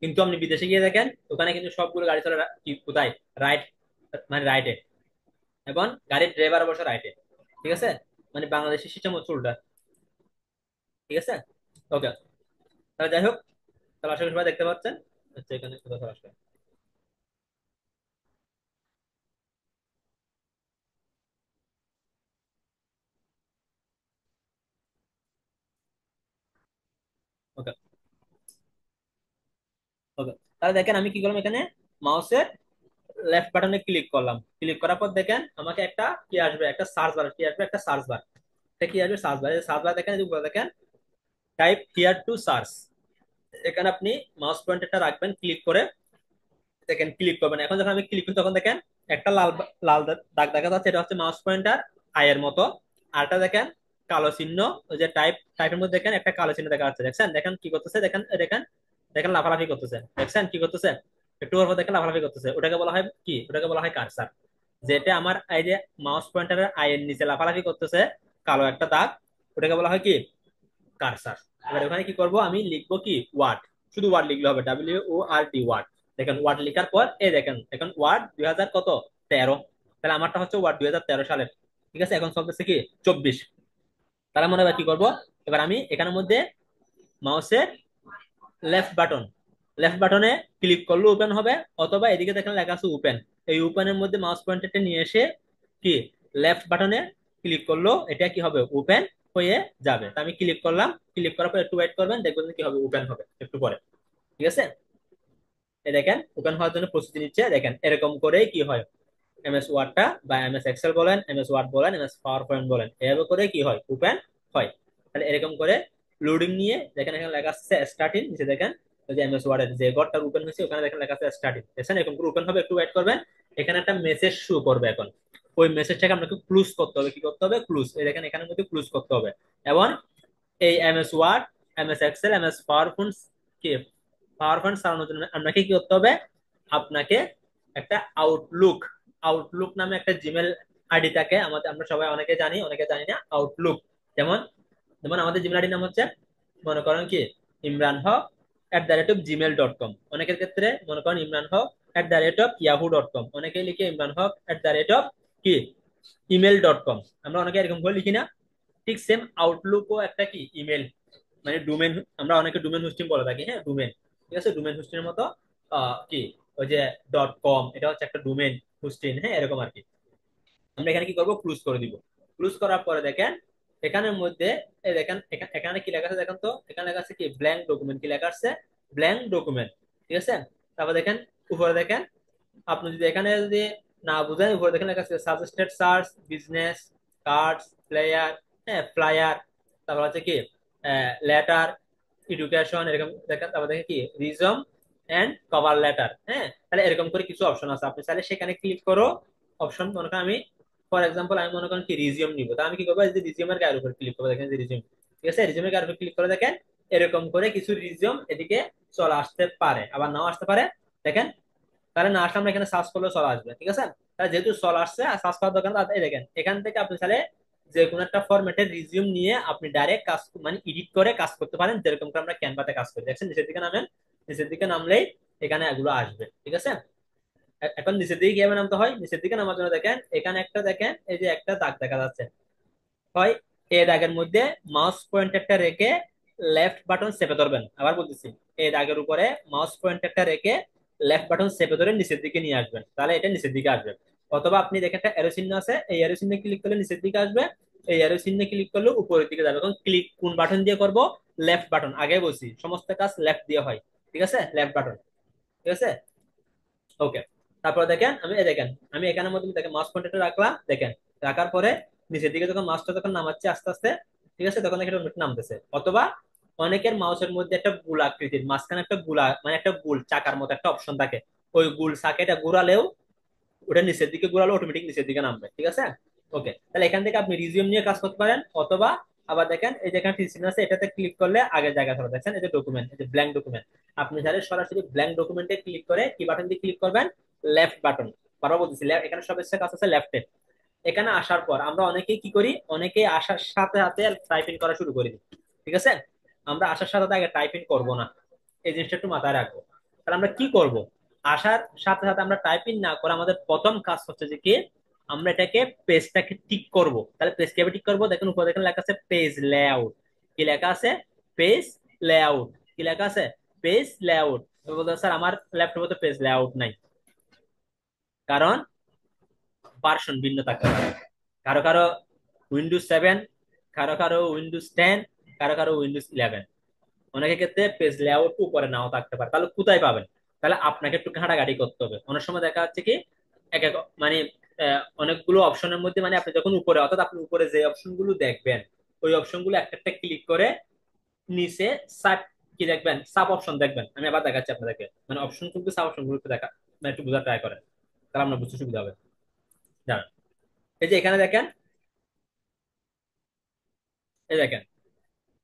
কিন্তু আপনি বিদেশে গিয়ে দেখেন ওখানে কিন্তু সবগুলো গাড়ি চলে কি কোথায়, রাইট, মানে রাইটে, এবং গাড়ির ড্রাইভার বসে রাইটে, ঠিক আছে। মানে বাংলাদেশের সিস্টেম হচ্ছে উল্টা, ঠিক আছে। ওকে, তাহলে যাই হোক, তাহলে আশা করি সবাই দেখতে পাচ্ছেন, হচ্ছে এখানে কোথাও আসবে। ওকে, ওকে, তাহলে দেখেন আমি কি করলাম, এখানে মাউসের লেফট বাটনে ক্লিক করলাম, ক্লিক করার পর দেখেন আমাকে একটা কি আসবে, একটা সার্চ বার কি আসবে, একটা সার্চ বার, এটা কি আসবে, সার্চ বার, সার্চ বার দেখেন, এই যে উপরে দেখেন টাইপ হিয়ার টু সার্চ, এখানে আপনি মাউস পয়েন্টারটা রাখবেন, ক্লিক করে দেখেন ক্লিক করবেন। এখন যখন আমি ক্লিক করি তখন দেখেন একটা লাল লাল দাগ দেখা যাচ্ছে, এটা হচ্ছে মাউস পয়েন্টার আয়ের মতো। আরটা দেখেন কালো চিহ্ন, ওই যে টাইপের মধ্যে দেখেন একটা কালো চিহ্ন দেখা যাচ্ছে, দেখছেন, দেখেন কি করতেছে, দেখেন দেখেন দেখেন লাফালাফি করতেছে, দেখছেন কি করতেছে, একটু পর পর দেখেন লাফালাফি করতেছে, ওটাকে বলা হয় কি, ওটাকে বলা হয় কার্সার। যেটা আমার এই যে মাউস পয়েন্টারের আয়ের নিচে লাফালাফি করতেছে কালো একটা দাগ, ওটাকে বলা হয় কি, কার্সার। এবার ওখানে কি করব, আমি লিখবো কি ওয়ার্ড, শুধু ওয়ার্ড লিখলে হবে, WORD ওয়ার্ড। দেখেন ওয়ার্ড লেখার পর এই দেখেন এখন ওয়ার্ড 2000 কত, 13, তাহলে আমারটা হচ্ছে ওয়ার্ড 2013 সালের, ঠিক আছে। এখন চলতেছে কি 24, তাহলে মনে হয় কি করব, এবার আমি এখানের মধ্যে মাউসের লেফট বাটন, লেফট বাটনে ক্লিক করলে ওপেন হবে, অথবা এদিকে দেখেন লেখা আছে ওপেন, এই ওপেনের মধ্যে মাউস পয়েন্টারটা নিয়ে এসে কি লেফট বাটনে ক্লিক করলো, এটা কি হবে, ওপেন হয়ে যাবে। তা আমি ক্লিক করলাম, ক্লিক করার পর একটু ওয়েট করবেন, দেখবেন কি হবে, ওপেন হবে একটু পরে, ঠিক আছে। এই দেখেন ওপেন হওয়ার জন্য প্রস্তুতি নিচ্ছে, দেখেন এরকম করে কি হয়, এমএস ওয়ার্ডটা বা এমএস এক্সেল বলেন, এমএস ওয়ার্ড বলেন, এমএস পাওয়ার পয়েন্ট বলেন, এভাবে করে কি হয়, ওপেন হয়। তাহলে এরকম করে লোডিং নিয়ে দেখেন এখানে লেখা আছে স্টার্টিং, নিচে দেখেন ওই যে এমএস ওয়ার্ডের যে ঘরটা ওপেন হয়েছে ওখানে দেখেন লেখা আছে স্টার্টিং, দেখছেন এরকম করে ওপেন হবে, একটু ওয়েট করবেন। এখানে একটা মেসেজ শো করবে এখন, ওই মেসেজটাকে আপনাকে ক্লোজ করতে হবে, কি করতে হবে, ক্লোজ, এই দেখেন এখানের মধ্যে ক্লোজ করতে হবে। এবং এই MS Word, MS Excel, MS PowerPoint কি, পাওয়ার পয়েন্ট চালানোর জন্য আপনাকে কি করতে হবে, আপনাকে একটা আউটলুক, আউটলুক নামে একটা জিমেল আইডি থাকে আমাদের, আমরা সবাই অনেকে জানি অনেকে জানি না, আউটলুক। যেমন যেমন আমাদের জিমেল আইডির নাম হচ্ছে, মনে করেন কি imran_haq@gmail.com, অনেকের ক্ষেত্রে মনে করেন imran_haq@yahoo.com, অনেকেই লিখে imran_haq@ কি email.com, আমরা অনেকে এরকম করে লিখি না। ঠিক সেম আউটলুকও একটা কি ইমেল, মানে ডোমেন, আমরা অনেকে ডোমেন হোস্টিং বলে থাকি, হ্যাঁ ডোমেন, ঠিক আছে, ডোমেন হোস্টিং এর মতো কি ওই যে .com, এটা হচ্ছে একটা ডোমেন হোস্টিং, হ্যাঁ এরকম আর কি। আমরা এখানে কি করবো, ক্লোজ করে দিব। ক্লোজ করার পরে দেখেন এখানের মধ্যে এই দেখেন এখানে কি লেখা আছে দেখেন তো, এখানে লেখা আছে কি ব্ল্যাঙ্ক ডকুমেন্ট, কি লেখা আছে, ব্ল্যাঙ্ক ডকুমেন্ট, ঠিক আছে। তারপর দেখেন উপরে দেখেন, আপনি যদি এখানে যদি না বুঝেন, উপরে দেখেন লেখা আছে suggested search, business cards, player, হ্যাঁ ফ্লায়ার, তারপর হচ্ছে কি লেটার, এডুকেশন, এরকম দেখেন। তারপর দেখেন কি রিজম এন্ড কভার লেটার, হ্যাঁ তাহলে এরকম করে কিছু অপশন আছে, আপনি চাইলে সেখানে ক্লিক করো। অপশন মনে করেন আমি ফর এক্সাম্পল আমি মনে করেন কি রিজিউম নিব, তা আমি কি করবো, এই যে রিজিউমের গায়ের উপর ক্লিক করবো, দেখেন যে রিজিউম, ঠিক আছে, রিজিউমের গায়ের উপর ক্লিক করে দেখেন এরকম করে কিছু রিজিউম এদিকে চলে আসতে পারে, আবার নাও আসতে পারে, দেখেন। তাহলে না আসলে আমরা এখানে সার্চ করলে চলে আসবে, ঠিক আছে। তাহলে যেহেতু চলে আসছে আর সার্চ করার দরকার নেই, এই দেখেন এখান থেকে আপনি চাইলে যে কোনো একটা ফরম্যাটের রিজিউম নিয়ে আপনি ডাইরেক্ট কাজ মানে এডিট করে কাজ করতে পারেন, যেরকম করে আমরা ক্যানভাতে কাজ করি, দেখছেন নিচের দিকে নামেন, নিচের দিকে নামলেই এখানে এগুলো আসবে, ঠিক আছে। এখন নিচের দিকে কিভাবে নামতে হয়, নিচের দিকে নামার জন্য দেখেন এখানে একটা দেখেন এই যে একটা দাগ দেখা যাচ্ছে, হয় এই দাগের মধ্যে মাউস পয়েন্টারটা রেখে লেফট বাটন চেপে ধরবেন, আবার বলতেছি এই দাগের উপরে মাউস পয়েন্টারটা রেখে লেফট বাটন চেপে ধরে নিচের দিকে নিয়ে আসবেন, তাহলে এটা নিচের দিকে আসবে। অথবা আপনি দেখেন একটা অ্যারো চিহ্ন আছে, এই অ্যারো চিহ্নে ক্লিক করলে নিচের দিকে আসবে, এই অ্যারো চিহ্নে ক্লিক করলে উপরের দিকে যাবে। এখন ক্লিক কোন বাটন দিয়ে করব, লেফট বাটন, আগে বলছি সমস্ত কাজ লেফট দিয়ে হয়, ঠিক আছে, লেফট বাটন, ঠিক আছে। ওকে, তারপর দেখেন আমি এই দেখেন আমি এখানের মধ্যে দেখেন মাউস পয়েন্টারটা রাখলাম, দেখেন রাখার পরে নিচের দিকে যখন মাউসটা যখন নামাচ্ছি আস্তে আস্তে, ঠিক আছে, তখন দেখেন অটোমেটিক নামতেছে। অথবা অনেকের মাউসের মধ্যে একটা গোল আকৃতির মাঝখানে একটা গোলা মানে একটা গোল চাকার মতো একটা অপশন থাকে, ওই গোল সাকেটা ঘোরালেও ওটা নিচের দিকে ঘোরালে অটোমেটিক নিচের দিকে নামবে। ঠিক আছে, ওকে। তাহলে এখান থেকে আপনি রিজিউম নিয়ে কাজ করতে পারেন, অথবা আবার দেখেন এই যে এখানে টিক আছে, এটাতে ক্লিক করলে আগের জায়গা ধরে দেখছেন এই যে ডকুমেন্ট, এই যে ব্ল্যাঙ্ক ডকুমেন্ট, আপনি চাইলে সরাসরি ব্ল্যাঙ্ক ডকুমেন্টে ক্লিক করে কি বাটন দিয়ে ক্লিক করবেন, লেফট বাটন। বারবার বলতেছি এখানে সবচেয়ে কাজ আছে লেফটে। এখানে আসার পর আমরা অনেকেই কি করি, অনেকেই আসার সাথে সাথে টাইপিং করা শুরু করি। ঠিক আছে, আমরা আসার সাথে সাথে আগে টাইপিং করব না, এই জিনিসটা একটু মাথায় রাখবো। তাহলে আমরা কি করব, আসার সাথে সাথে আমরা টাইপিং না করে আমাদের প্রথম কাজ হচ্ছে যে কি, আমরা এটাকে পেজটাকে টিক করব। তাহলে পেজ কিভাবে টিক করব, দেখেন উপরে দেখেন লেখা আছে পেজ লেআউট। কি লেখা আছে, পেজ লেআউট। কি লেখা আছে, পেজ লেআউট। বলতে স্যার আমার ল্যাপটপে তো পেজ লেআউট নাই, কারণ ভার্সন ভিন্ন থাকতে পারে। কারো কারো উইন্ডোজ 7, কারো কারো উইন্ডোজ 10, কারো কারো উইন্ডোজ 11। অনেকের ক্ষেত্রে পেজ লেআউট উপরে নাও থাকতে পারে, তাহলে কোথায় পাবেন? তাহলে আপনাকে একটু ঘাটাঘাটি করতে হবে। অনেক সময় দেখা যাচ্ছে কি এক এক মানে অনেকগুলো অপশনের মধ্যে, মানে আপনি যখন উপরে, অর্থাৎ আপনি উপরে যে অপশন গুলো দেখবেন ওই অপশন গুলো একটা একটা ক্লিক করে নিচে সাব কি দেখবেন, সাব অপশন দেখবেন। আমি আবার দেখাচ্ছি আপনাদেরকে, মানে অপশন কিন্তু সাব অপশন গুলো একটু দেখা, মানে একটু বোঝার ট্রাই করেন, তাহলে আপনার বুঝতে সুবিধা হবে। জানেন, এই যে এখানে দেখেন, এই দেখেন,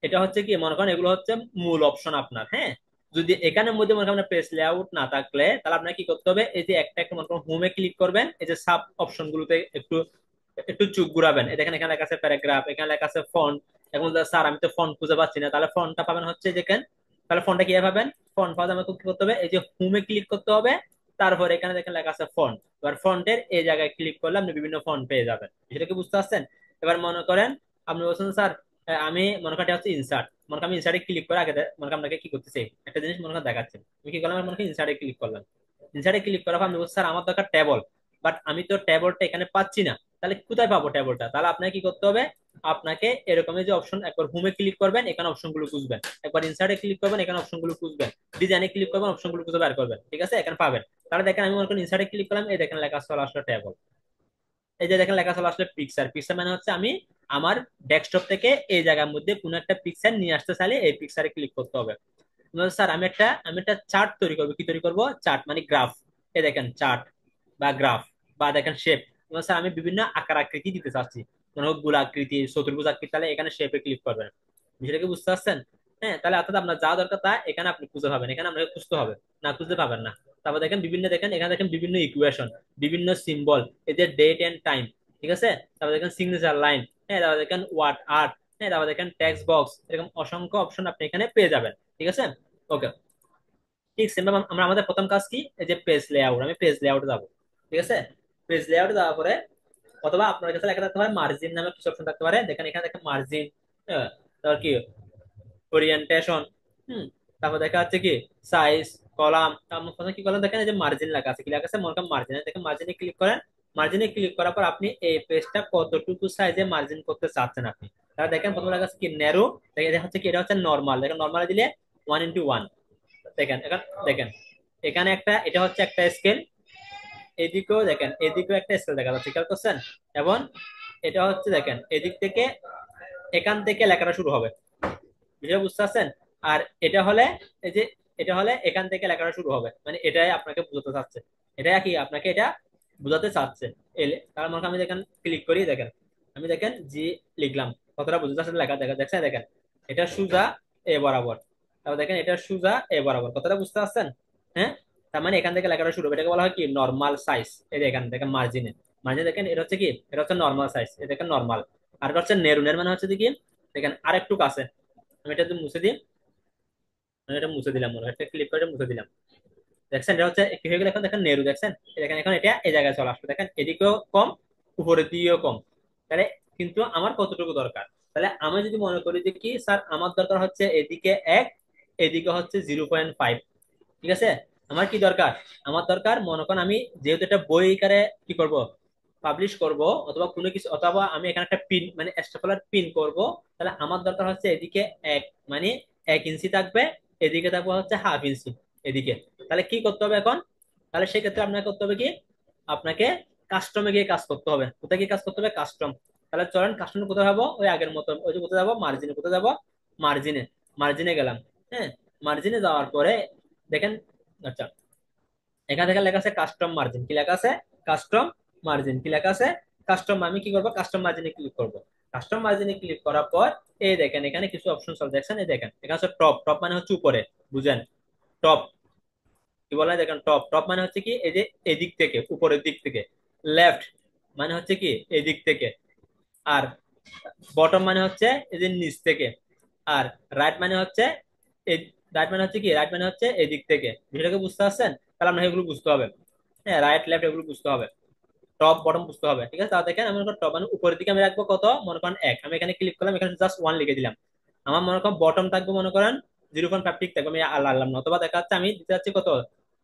এটা হচ্ছে কি মনে করেন এগুলো হচ্ছে মূল অপশন আপনার। হ্যাঁ, যদি এখানের মধ্যে মনে করেন আপনার পেজ লেআউট না থাকলে তাহলে আপনাকে কি করতে হবে, এই যে একটা একটা মনে করেন হোমে ক্লিক করবেন, এই যে সাব অপশন গুলোতে একটু একটু চোখ ঘুরাবেন। এই দেখেন এখানে লেখা আছে প্যারাগ্রাফ, এখানে লেখা আছে ফন্ট। এখন স্যার আমি তো ফন্ট খুঁজে পাচ্ছি না, তাহলে ফন্টটা পাবেন হচ্ছে যেখানে, তাহলে ফন্টটা কিভাবে পাবেন, ফন্ট পাওয়া আমাকে কি করতে হবে, এই যে হোমে ক্লিক করতে হবে, তারপর এখানে দেখেন লেখা আছে ফন্ট। এবার ফন্টের এই জায়গায় ক্লিক করলে আপনি বিভিন্ন ফন্ট পেয়ে যাবেন। সেটা কি বুঝতে পারছেন? এবার মনে করেন আপনি বলছেন স্যার আমি মনে করেন এটা হচ্ছে ইনসার্ট, মনে করেন আমি ইনসার্টে ক্লিক করে আগে মনে করেন আপনাকে কি করতেছি একটা জিনিস মনে করেন দেখাচ্ছে। আমি কি করলাম, মনে করেন ইনসার্টে ক্লিক করলাম। ইনসার্টে ক্লিক করার পর আমি বলছি স্যার আমার দরকার টেবল, বাট আমি তো টেবলটা এখানে পাচ্ছি না। তাহলে কোথায় পাবো টেবলটা? তাহলে আপনাকে কি করতে হবে, আপনাকে এরকমের যে অপশন, একবার হোমে ক্লিক করবেন এখানে অপশন গুলো খুঁজবেন, একবার ইনসার্টে ক্লিক করবেন এখানে অপশন গুলো খুঁজবেন, ডিজাইনে ক্লিক করবেন অপশন গুলো খুঁজে বের করবেন। ঠিক আছে, এখানে পাবেন। তাহলে দেখেন আমি মনে করেন ইনসার্টে ক্লিক করলাম, এই দেখেন লেখা চলে আসলো টেবল। এই যে দেখেন লেখা চলে আসলে পিকচার। পিকচার মানে হচ্ছে আমি আমার ডেস্কটপ থেকে এই জায়গার মধ্যে কোনো একটা পিকচার নিয়ে আসতে চাইলে এই পিকচারে ক্লিক করতে হবে। স্যার আমি একটা চার্ট তৈরি করবো, কি তৈরি করবো, চার্ট মানে গ্রাফ। এই দেখেন চার্ট বা গ্রাফ বা দেখেন শেপ। স্যার আমি বিভিন্ন আকার আকৃতি দিতে চাচ্ছি, ধরুন গোল আকৃতি, চতুর্ভুজ আকৃতি, তাহলে এখানে শেপে ক্লিক করবেন। বিষয়টা কি বুঝতে পারছেন? হ্যাঁ, তাহলে অর্থাৎ আপনার যা দরকার তা এখানে আপনি খুঁজে পাবেন, এখানে আপনাকে খুঁজতে হবে না, খুঁজতে পাবেন না। তারপর দেখেন বিভিন্ন, দেখেন এখানে দেখেন বিভিন্ন ইকুয়েশন, বিভিন্ন সিম্বল, এই যে ডেট এন্ড টাইম। ঠিক আছে, তারপর দেখেন সিগনেচার লাইন। হ্যাঁ, তারপর দেখেন ওয়ার্ড আর্ট। হ্যাঁ, তারপর দেখেন টেক্সট বক্স, এরকম অসংখ্য অপশন আপনি এখানে পেয়ে যাবেন। ঠিক আছে, ওকে। ঠিক সেম আমরা আমাদের প্রথম কাজ কি, এই যে পেজ লেআউট, আমি পেজ লেআউট যাবো। ঠিক আছে, পেজ লেআউট যাওয়ার পরে, অথবা আপনার কাছে লেখা থাকতে পারে মার্জিন নামে কিছু অপশন থাকতে পারে, দেখেন এখানে দেখেন মার্জিন, তারপর কি ওরিয়েন্টেশন, হুম, তারপর দেখা যাচ্ছে কি সাইজ, কলাম। আমার কথা কি কলাম, দেখেন এই যে মার্জিন লেখা আছে, কি লেখা আছে মনে করেন মার্জিনে, দেখেন মার্জিনে ক্লিক করেন। মার্জিনে ক্লিক করার পর আপনি এই পেজটা কতটুকু সাইজে মার্জিন করতে চাচ্ছেন আপনি। তাহলে দেখেন প্রথমে লেখা আছে কি ন্যারো, দেখেন দেখা যাচ্ছে কি এটা হচ্ছে নর্মাল, দেখেন নর্মালে দিলে 1:1। দেখেন এখন, দেখেন এখানে একটা, এটা হচ্ছে একটা স্কেল, এদিকেও দেখেন এদিকেও একটা স্কেল দেখা যাচ্ছে, খেয়াল করছেন? এবং এটা হচ্ছে দেখেন এদিক থেকে, এখান থেকে লেখাটা শুরু হবে। বিষয় বুঝতে পারছেন? আর এটা হলে, এই যে এটা হলে এখান থেকে লেখাটা শুরু হবে, মানে এটাই আপনাকে বোঝাতে চাচ্ছে, এটাই কি আপনাকে এটা বোঝাতে চাচ্ছে। এলে তার মানে আমি দেখেন ক্লিক করি, দেখেন আমি দেখেন জি লিখলাম, কতটা বুঝতে পারছেন লেখা, দেখা দেখছেন? দেখেন এটা সুজা এ বরাবর, তারপর দেখেন এটা সুজা এ বরাবর, কতটা বুঝতে পারছেন? হ্যাঁ, তার মানে এখান থেকে লেখাটা শুরু হবে, এটাকে বলা হয় কি নর্মাল সাইজ। এই যে এখানে দেখেন মার্জিনে, মার্জিনে দেখেন এটা হচ্ছে কি, এটা হচ্ছে নর্মাল সাইজ, এটা দেখেন নর্মাল। আর এটা হচ্ছে নেরু, নের মানে হচ্ছে কি, দেখেন আরেকটু কাছে। আমি এটা যদি মুছে দিই, আমি এটা মুছে দিলাম, মনে হয় একটা ক্লিক করে মুছে দিলাম। দেখছেন এটা হচ্ছে কি হয়ে গেল, এখন দেখেন নেরু, দেখছেন? এই দেখেন এখন এটা এই জায়গায় চলে আসবে, দেখেন এদিকেও কম, উপরের দিকেও কম। তাহলে কিন্তু আমার কতটুকু দরকার, তাহলে আমি যদি মনে করি যে কি স্যার আমার দরকার হচ্ছে এদিকে 1, এদিকে হচ্ছে 0.5। ঠিক আছে, আমার কি দরকার, আমার দরকার মনে করেন আমি যেহেতু একটা বই আকারে কি করব, পাবলিশ করব, অথবা কোনো কিছু, অথবা আমি এখানে একটা পিন মানে স্টেপলার পিন করব, তাহলে আমার দরকার হচ্ছে এদিকে 1, মানে 1 ইঞ্চি থাকবে, এদিকে থাকবে হচ্ছে 1/2 ইঞ্চি এদিকে। তাহলে কি করতে হবে এখন, তাহলে সেক্ষেত্রে আপনাকে করতে হবে কি, আপনাকে কাস্টমে গিয়ে কাজ করতে হবে। কোথায় গিয়ে কাজ করতে হবে, কাস্টম। তাহলে চলেন কাস্টম কোথায় যাবো, ওই আগের মতো, ওই যে কোথায় যাবো, মার্জিনে, কোথায় যাবো, মার্জিনে, মার্জিনে গেলাম। হ্যাঁ, মার্জিনে যাওয়ার পরে দেখেন, আচ্ছা, এখান থেকে লেখা আছে কাস্টম মার্জিন, কি লেখা আছে, কাস্টম মার্জিন, কি লেখা আছে, কাস্টম। আমি কি করবো, কাস্টম মার্জিনে ক্লিক করব। কাস্টম মার্জিনে ক্লিক করার পর এই দেখেন এখানে কিছু অপশন সব দেখছেন, এই দেখেন এখানে হচ্ছে টপ, টপ মানে হচ্ছে উপরে, বুঝেন, টপ কি বলে, দেখেন টপ, টপ মানে হচ্ছে কি এই যে এদিক থেকে, উপরের দিক থেকে। লেফট মানে হচ্ছে কি এই দিক থেকে। আর বটম মানে হচ্ছে এই যে নিচ থেকে। আর রাইট মানে হচ্ছে এই, রাইট মানে হচ্ছে কি, রাইট মানে হচ্ছে এই দিক থেকে। বিষয়টাকে বুঝতে পারছেন? তাহলে আমরা এগুলো বুঝতে হবে। হ্যাঁ, রাইট লেফট এগুলো বুঝতে হবে, টপ বটম বুঝতে হবে, ঠিক আছে? তাহলে দেখেন আমি মনে করেন টপ মানে উপরের দিকে আমি রাখবো কত, মনে করেন এক, আমি এখানে ক্লিক করলাম, এখানে জাস্ট ওয়ান লিখে দিলাম। আমার মনে করেন বটম থাকবে মনে করেন 0.5 ঠিক থাকবে, আমি আল্লাহ আল্লাহ না, অথবা দেখা যাচ্ছে আমি দিতে যাচ্ছি কত,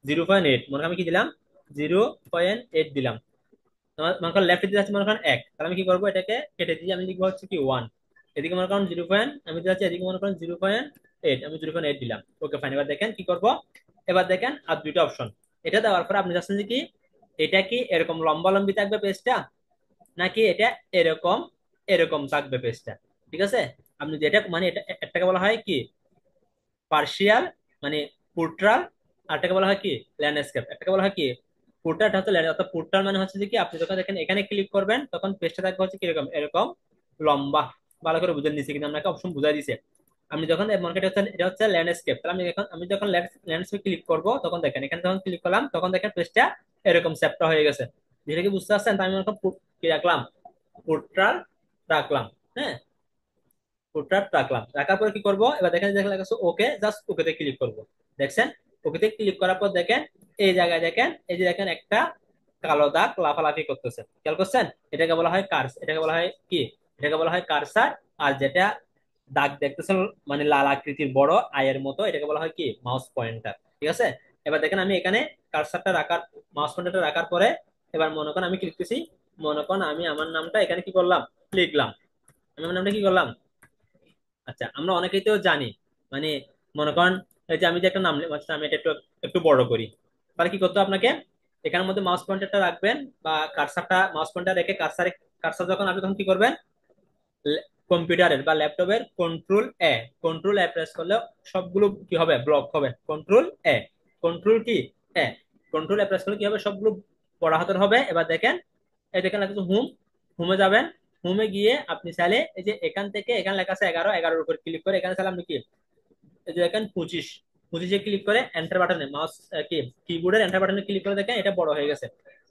0.8, মনে করেন আমি কি দিলাম, 0.8 দিলাম। মনে করেন লেফট দিতে যাচ্ছি মনে করেন এক, তাহলে আমি কি করবো, এটাকে কেটে দিয়ে আমি লিখবো হচ্ছে কি ওয়ান। এদিকে মনে করেন 0. আমি দিতে যাচ্ছি এদিকে মনে করেন 0.8, আমি 0.8 দিলাম। ওকে ফাইন, এবার দেখেন কি করব, এবার দেখেন আর দুইটা অপশন। এটা দেওয়ার পর আপনি চাচ্ছেন যে কি, এটা কি এরকম লম্বা লম্বি থাকবে পেজটা, নাকি এটা এরকম এরকম থাকবে পেজটা, ঠিক আছে? আপনি যেটা মানে এটা একটাকে বলা হয় কি পার্শিয়াল, মানে পোর্ট্রাল। আরটাকে বলা হয় কি ল্যান্ডস্কেপ। একটাকে বলা হয় কি পোর্ট্রাল, হচ্ছে ল্যান্ড, অর্থাৎ পোর্ট্রাল মানে হচ্ছে যে কি আপনি যখন দেখেন এখানে ক্লিক করবেন তখন পেজটা থাকবে হচ্ছে কিরকম, এরকম লম্বা। ভালো করে বুঝে নিছি কিন্তু আপনাকে অপশন বুঝাই দিছে। আপনি যখন মনে করেন এটা হচ্ছে ল্যান্ডস্কেপ, তাহলে আমি যখন ল্যান্ডস্কেপ ক্লিক করব তখন দেখেন এখানে যখন ক্লিক করলাম তখন দেখেন পেজটা এরকম সেপটা হয়ে গেছে। যেটা কি বুঝতে পারছেন? তাই আমি মনে করেন কি রাখলাম, পোর্ট্রাল রাখলাম। হ্যাঁ, ফুটটা রাখলাম, রাখার পর কি করব, এবার দেখেন দেখেন লেখা আছে ওকে, জাস্ট ওকেতে ক্লিক করব। দেখছেন, ওকেতে ক্লিক করার পর দেখেন এই জায়গায় দেখেন, এই যে দেখেন একটা কালো দাগ লাফালাফি করতেছে, খেয়াল করছেন? এটাকে বলা হয় কার্স, এটাকে বলা হয় কি, এটাকে বলা হয় কার্সার। আর যেটা দাগ দেখতেছেন মানে লাল আকৃতির বড় আয়ের মতো, এটাকে বলা হয় কি মাউস পয়েন্টার, ঠিক আছে? এবার দেখেন আমি এখানে কার্সারটা রাখার, মাউস পয়েন্টারটা রাখার পরে এবার মনে করেন আমি কি লিখতেছি, মনে করেন আমি আমার নামটা এখানে কি করলাম, লিখলাম। আমি আমার নামটা কি করলাম, আচ্ছা, আমরা অনেকেই তো জানি, মানে মনে করেন এই যে আমি যে একটা নাম আচ্ছা আমি এটা একটু একটু বড় করি, তাহলে কি করতে হবে আপনাকে, এখানের মধ্যে মাউস পয়েন্টারটা রাখবেন বা কার্সারটা, মাউস পয়েন্টার রেখে কার্সারে, কার্সার যখন আপনি তখন কি করবেন, কম্পিউটারের বা ল্যাপটপের কন্ট্রোল এ প্রেস করলে সবগুলো কি হবে, ব্লক হবে। এ কন্ট্রোল কি এ কন্ট্রোল এ প্রেস করলে কি হবে, সবগুলো বড় হাতের হবে। এবার দেখেন এই দেখেন লেখা আছে হোম, হোমে যাবেন। হোমে গিয়ে আপনি চাইলে এই যে এখান থেকে এখানে লেখা আছে 11, 11-এর উপর ক্লিক করে এখানে চাইলে আপনি কি এই যে দেখেন 25, 25-এ ক্লিক করে এন্টার বাটনে মাউস কি কিবোর্ডের এন্টার বাটনে ক্লিক করে দেখেন এটা বড় হয়ে গেছে।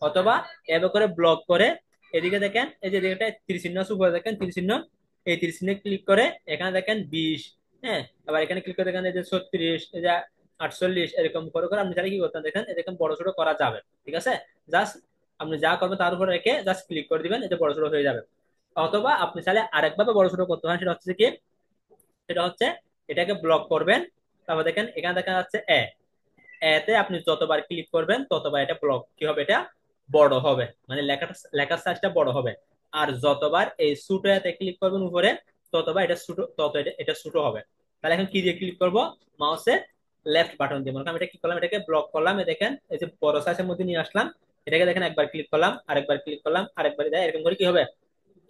অথবা এভাবে করে ব্লক করে এদিকে দেখেন এই যে যেটা তীর চিহ্ন আছে উপরে দেখেন তীর চিহ্ন, এই তীর চিহ্নে ক্লিক করে এখানে দেখেন 20। হ্যাঁ, আবার এখানে ক্লিক করে দেখেন এই যে 36, এই যে 48, এরকম করে করে আপনি চাইলে কি করতেন দেখেন এরকম বড় ছোট করা যাবে, ঠিক আছে? জাস্ট আপনি যা করবেন তার উপর রেখে জাস্ট ক্লিক করে দিবেন, এটা বড় ছোট হয়ে যাবে। অথবা আপনি চাইলে আরেকভাবে বড় ছোট করতে পারেন, সেটা হচ্ছে কি, সেটা হচ্ছে এটাকে ব্লক করবেন। তারপর দেখেন এখানে দেখা যাচ্ছে এতে আপনি যতবার ক্লিক করবেন ততবার এটা ব্লক কি হবে, এটা বড় হবে, মানে লেখাটা, লেখার সাইজটা বড় হবে। আর যতবার এই ছোট এতে ক্লিক করবেন উপরে ততবার এটা ছোট, তত এটা ছোট হবে। তাহলে এখন কি দিয়ে ক্লিক করব, মাউসের লেফট বাটন দিয়ে। মনে করেন আমি এটা কি করলাম, এটাকে ব্লক করলাম, এই দেখেন এই যে বড় সাইজের মধ্যে নিয়ে আসলাম। এটাকে দেখেন একবার ক্লিক করলাম, আরেকবার ক্লিক করলাম, আরেকবার দেয়, এরকম করে কি হবে,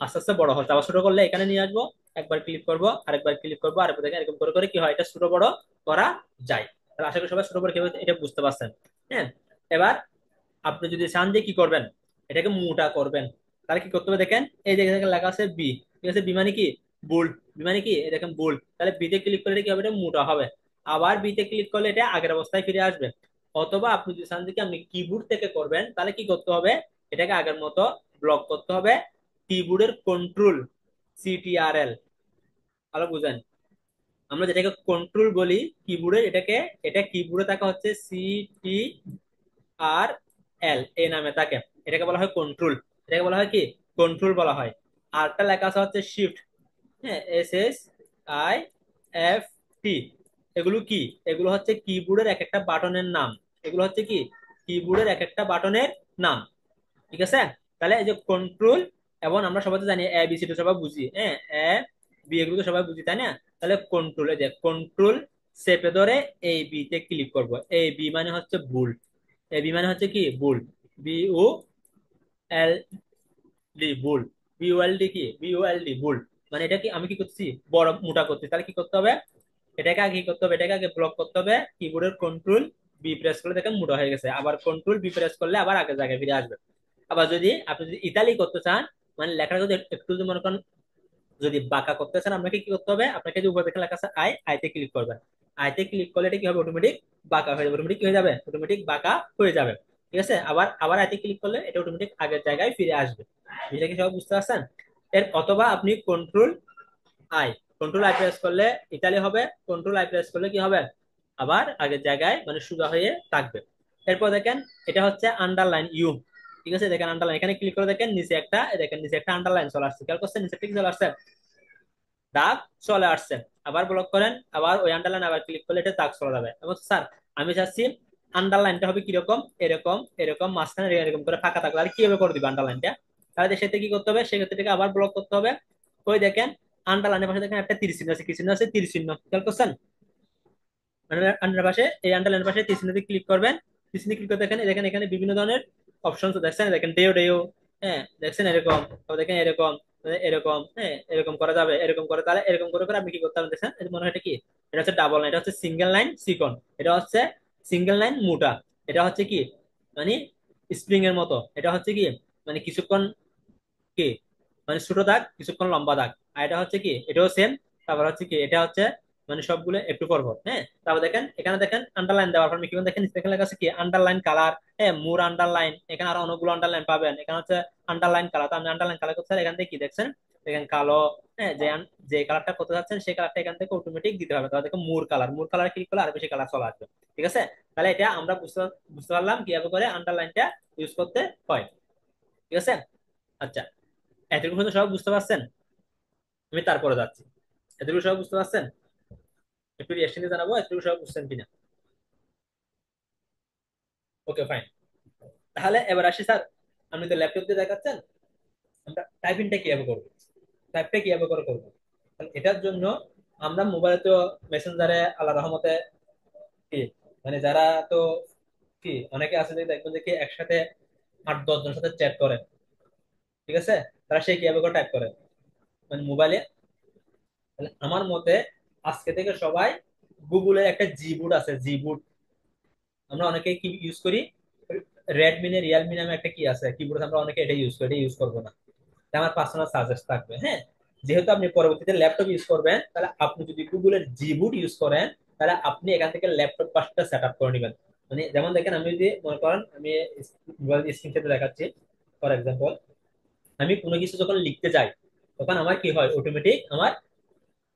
আস্তে আস্তে বড় হচ্ছে। আবার ছোট করলে এখানে নিয়ে আসবো, একবার ক্লিক করবো, আরেকবার ক্লিক করবো, আরেকবার দেখেন এরকম করে করে কি হয়, এটা ছোট বড় করা যায়। তাহলে আশা করি সবাই ছোট বড় কিভাবে এটা বুঝতে পারছেন। হ্যাঁ, এবার আপনি যদি চান যে কি করবেন, এটাকে মোটা করবেন, তাহলে কি করতে হবে দেখেন এই যে এখানে লেখা আছে বি, ঠিক আছে? বি মানে কি বোল্ড, বি মানে কি এই দেখেন বোল্ড। তাহলে বিতে ক্লিক করলে কি হবে, এটা মোটা হবে। আবার বিতে ক্লিক করলে এটা আগের অবস্থায় ফিরে আসবে। অথবা আপনি যদি চান যে কি আপনি কিবোর্ড থেকে করবেন, তাহলে কি করতে হবে, এটাকে আগের মতো ব্লক করতে হবে। কিবোর্ডের কন্ট্রোল, CTRL, ভালো বুঝেন, আমরা যেটাকে কন্ট্রোল বলি কিবোর্ডের, এটাকে, এটা কিবোর্ডে থাকা হচ্ছে CTRL এই নামে থাকে, এটাকে বলা হয় কন্ট্রোল, এটাকে বলা হয় কি কন্ট্রোল বলা হয়। আরটা লেখা আছে হচ্ছে শিফট। হ্যাঁ, SHIFT, এগুলো কি, এগুলো হচ্ছে কিবোর্ডের এক একটা বাটনের নাম। এগুলো হচ্ছে কি কিবোর্ডের এক একটা বাটনের নাম, ঠিক আছে? তাহলে এই যে কন্ট্রোল, এবং আমরা সবাই তো জানি ABC তো সবাই বুঝি, হ্যাঁ, বি এগুলো তো সবাই বুঝি, তাই না? তাহলে কন্ট্রোল, এই যে কন্ট্রোল চেপে ধরে এই বি তে ক্লিক করব। এই বি মানে হচ্ছে বুল, এই বি মানে হচ্ছে কি বুল, BULD, বুল। বিওএলডি কি, বিওএলডি বুল, মানে এটা কি আমি কি করছি, বড় মোটা করছি, তাহলে কি করতে হবে, এটাকে আগে কি করতে হবে, এটাকে আগে ব্লক করতে হবে, কিবোর্ডের কন্ট্রোল বি প্রেস করলে দেখেন মোটা হয়ে গেছে, আবার কন্ট্রোল বি প্রেস করলে আবার আগের জায়গায় ফিরে আসবে। আবার যদি আপনি যদি ইতালি করতে চান, মানে লেখাটা যদি একটু যদি মনে করেন যদি বাঁকা করতে চান, আপনাকে কি করতে হবে, আপনাকে যে উপরে দেখে লেখা আছে আই, আইতে ক্লিক করবেন। আইতে ক্লিক করলে এটা কি হবে, অটোমেটিক বাঁকা হয়ে যাবে, অটোমেটিক কি হয়ে যাবে, অটোমেটিক বাঁকা হয়ে যাবে। ঠিক আছে, আবার আবার আইতে ক্লিক করলে এটা অটোমেটিক আগের জায়গায় ফিরে আসবে। এটা কি সব বুঝতে পারছেন? এর অথবা আপনি control I, control I press করলে ইতালি হবে, কন্ট্রোল আই প্রেস করলে কি হবে, আবার আগের জায়গায় মানে সোজা হয়ে থাকবে। এরপর দেখেন এটা হচ্ছে আন্ডারলাইন ইউ। ঠিক আছে, দেখেন আন্ডারলাইন, এখানে ক্লিক করে দেখেন নিচে একটা, দেখেন নিচে একটা আন্ডারলাইন চলে আসছে, খেয়াল করছেন নিচে কি চলে আসছে, দাগ চলে আসছে। আবার ব্লক করেন, আবার ওই আন্ডারলাইন আবার ক্লিক করলে এটা দাগ চলে যাবে। এবং স্যার আমি চাচ্ছি আন্ডারলাইনটা হবে কিরকম, এরকম এরকম মাঝখানে এরকম করে ফাঁকা থাকলে আর কিভাবে করে দিবে আন্ডারলাইনটা, তাহলে সেটা কি করতে হবে, সেক্ষেত্রে এটাকে আবার ব্লক করতে হবে। ওই দেখেন আন্ডারলাইনের পাশে দেখেন একটা তীর চিহ্ন আছে, কি চিহ্ন আছে, তীর চিহ্ন, খেয়াল করছেন, আন্ডার পাশে এই আন্ডারলাইনের পাশে তীর চিহ্নতে ক্লিক করবেন। তীর চিহ্নে ক্লিক করে দেখেন, দেখেন এখানে বিভিন্ন ধরনের অপশন দেখছেন, দেখেন ডেও ডেও, হ্যাঁ দেখছেন এরকম, তারপর দেখেন এরকম, এরকম, হ্যাঁ এরকম করা যাবে, এরকম করে, তাহলে এরকম করে করে আপনি কি করতে পারেন দেখছেন, এই যে মনে হয় এটা কি, এটা হচ্ছে ডাবল লাইন, এটা হচ্ছে সিঙ্গেল লাইন চিকন, এটা হচ্ছে সিঙ্গেল লাইন মোটা, এটা হচ্ছে কি মানে স্প্রিং এর মতো, এটা হচ্ছে কি মানে কিছুক্ষণ কি মানে ছোট দাগ কিছুক্ষণ লম্বা দাগ, আর এটা হচ্ছে কি এটাও সেম, তারপর হচ্ছে কি এটা হচ্ছে মানে সবগুলো একটু পর পর, হ্যাঁ। তারপর দেখেন এখানে দেখেন আন্ডারলাইন দেওয়ার পর কি দেখেন এখানে লেখা আছে কি আন্ডারলাইন কালার, হ্যাঁ মোর আন্ডারলাইন, এখানে আরো অনেকগুলো আন্ডারলাইন পাবেন, এখানে হচ্ছে আন্ডারলাইন কালার, তো আপনি আন্ডারলাইন কালার করতে এখান থেকে কি দেখছেন, দেখেন কালো, হ্যাঁ যে যে কালারটা করতে যাচ্ছেন সেই কালারটা এখান থেকে অটোমেটিক দিতে হবে, তাহলে দেখো more colour, more colour click করলে আর বেশি কালার চলে আসবে। ঠিক আছে, তাহলে এটা আমরা বুঝতে বুঝতে পারলাম কিভাবে করে আন্ডারলাইনটা ইউজ করতে হয়। ঠিক আছে, আচ্ছা এতটুকু হয়তো সব বুঝতে পারছেন, আমি তারপরে যাচ্ছি। এতটুকু সব বুঝতে পারছেন, একটু রিয়াকশনে জানাবো এতটুকু সব বুঝছেন কিনা। ওকে ফাইন, তাহলে এবার আসি স্যার, আপনি তো ল্যাপটপ দিয়ে দেখাচ্ছেন, আমরা টাইপিংটা কিভাবে করবো, টাইপটা কিভাবে করে করবো। তাহলে এটার জন্য আমরা মোবাইলে তো মেসেঞ্জারে আল্লাহ রহমতে কি মানে যারা তো কি অনেকে আছে যে দেখবেন যে কি একসাথে 8-10 জনের সাথে চ্যাট করে, ঠিক আছে, তারা সেই কিভাবে করে টাইপ করে মানে মোবাইলে। তাহলে আমার মতে আজকে থেকে সবাই গুগলের একটা জি বুট আছে, জি বুট, আমরা অনেকে কি ইউজ করি, রেডমি নে রিয়েলমি নামে একটা কি আছে কিবোর্ড, আমরা অনেকে এটা ইউজ করি, এটা ইউজ করবো না, এটা আমার পার্সোনাল সাজেস্ট থাকবে, হ্যাঁ। যেহেতু আপনি পরবর্তীতে ল্যাপটপ ইউজ করবেন, তাহলে আপনি যদি গুগলের জিবুট ইউজ করেন, তাহলে আপনি এখান থেকে ল্যাপটপ পাসটা সেট আপ করে নেবেন। মানে যেমন দেখেন আমি যদি মনে করেন আমি মোবাইল স্ক্রিন থেকে দেখাচ্ছি, ফর এক্সাম্পল আমি কোনো কিছু যখন লিখতে যাই, তখন আমার কি হয়, অটোমেটিক আমার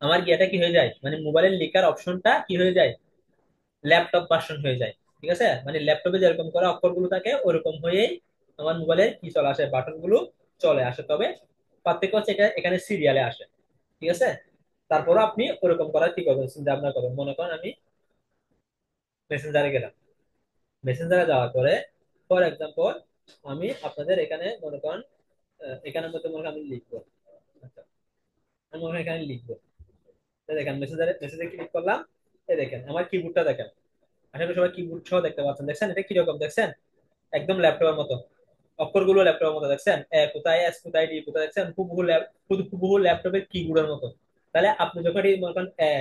আমার গিয়াটা কি হয়ে যায়, মানে মোবাইলের লেখার অপশনটা কি হয়ে যায়, ল্যাপটপ ভার্সন হয়ে যায়। ঠিক আছে, মানে ল্যাপটপে যেরকম করে অক্ষরগুলো থাকে ওরকম হয়েই আমার মোবাইলের কি চলে আসে, বাটন গুলো চলে আসে, তবে পার্থক্য হচ্ছে এটা এখানে সিরিয়ালে আসে। ঠিক আছে, তারপরও আপনি ওরকম করার কি করবেন চিন্তা ভাবনা করবেন, মনে করেন আমি মেসেঞ্জারে গেলাম, মেসেঞ্জারে যাওয়ার পরে ফর এক্সাম্পল আমি আপনাদের এখানে মনে করেন এখানের মধ্যে মনে করেন আমি লিখবো, আচ্ছা আমি মনে করেন এখানে লিখবো, এই দেখেন মেসেঞ্জারে মেসেজে ক্লিক করলাম, এই দেখেন আমার কিবোর্ডটা দেখেন, আশা করি সবাই কিবোর্ড সহ দেখতে পাচ্ছেন, দেখছেন এটা কিরকম দেখছেন, একদম ল্যাপটপের মতো, অক্ষরগুলো ল্যাপটপের মতো দেখছেন, এ কোথায় এস কোথায় ডি কোথায় দেখছেন, হুবহু হুবহু ল্যাপটপের কিবোর্ডের মতো। তাহলে আপনি যখন এই মনে করেন এ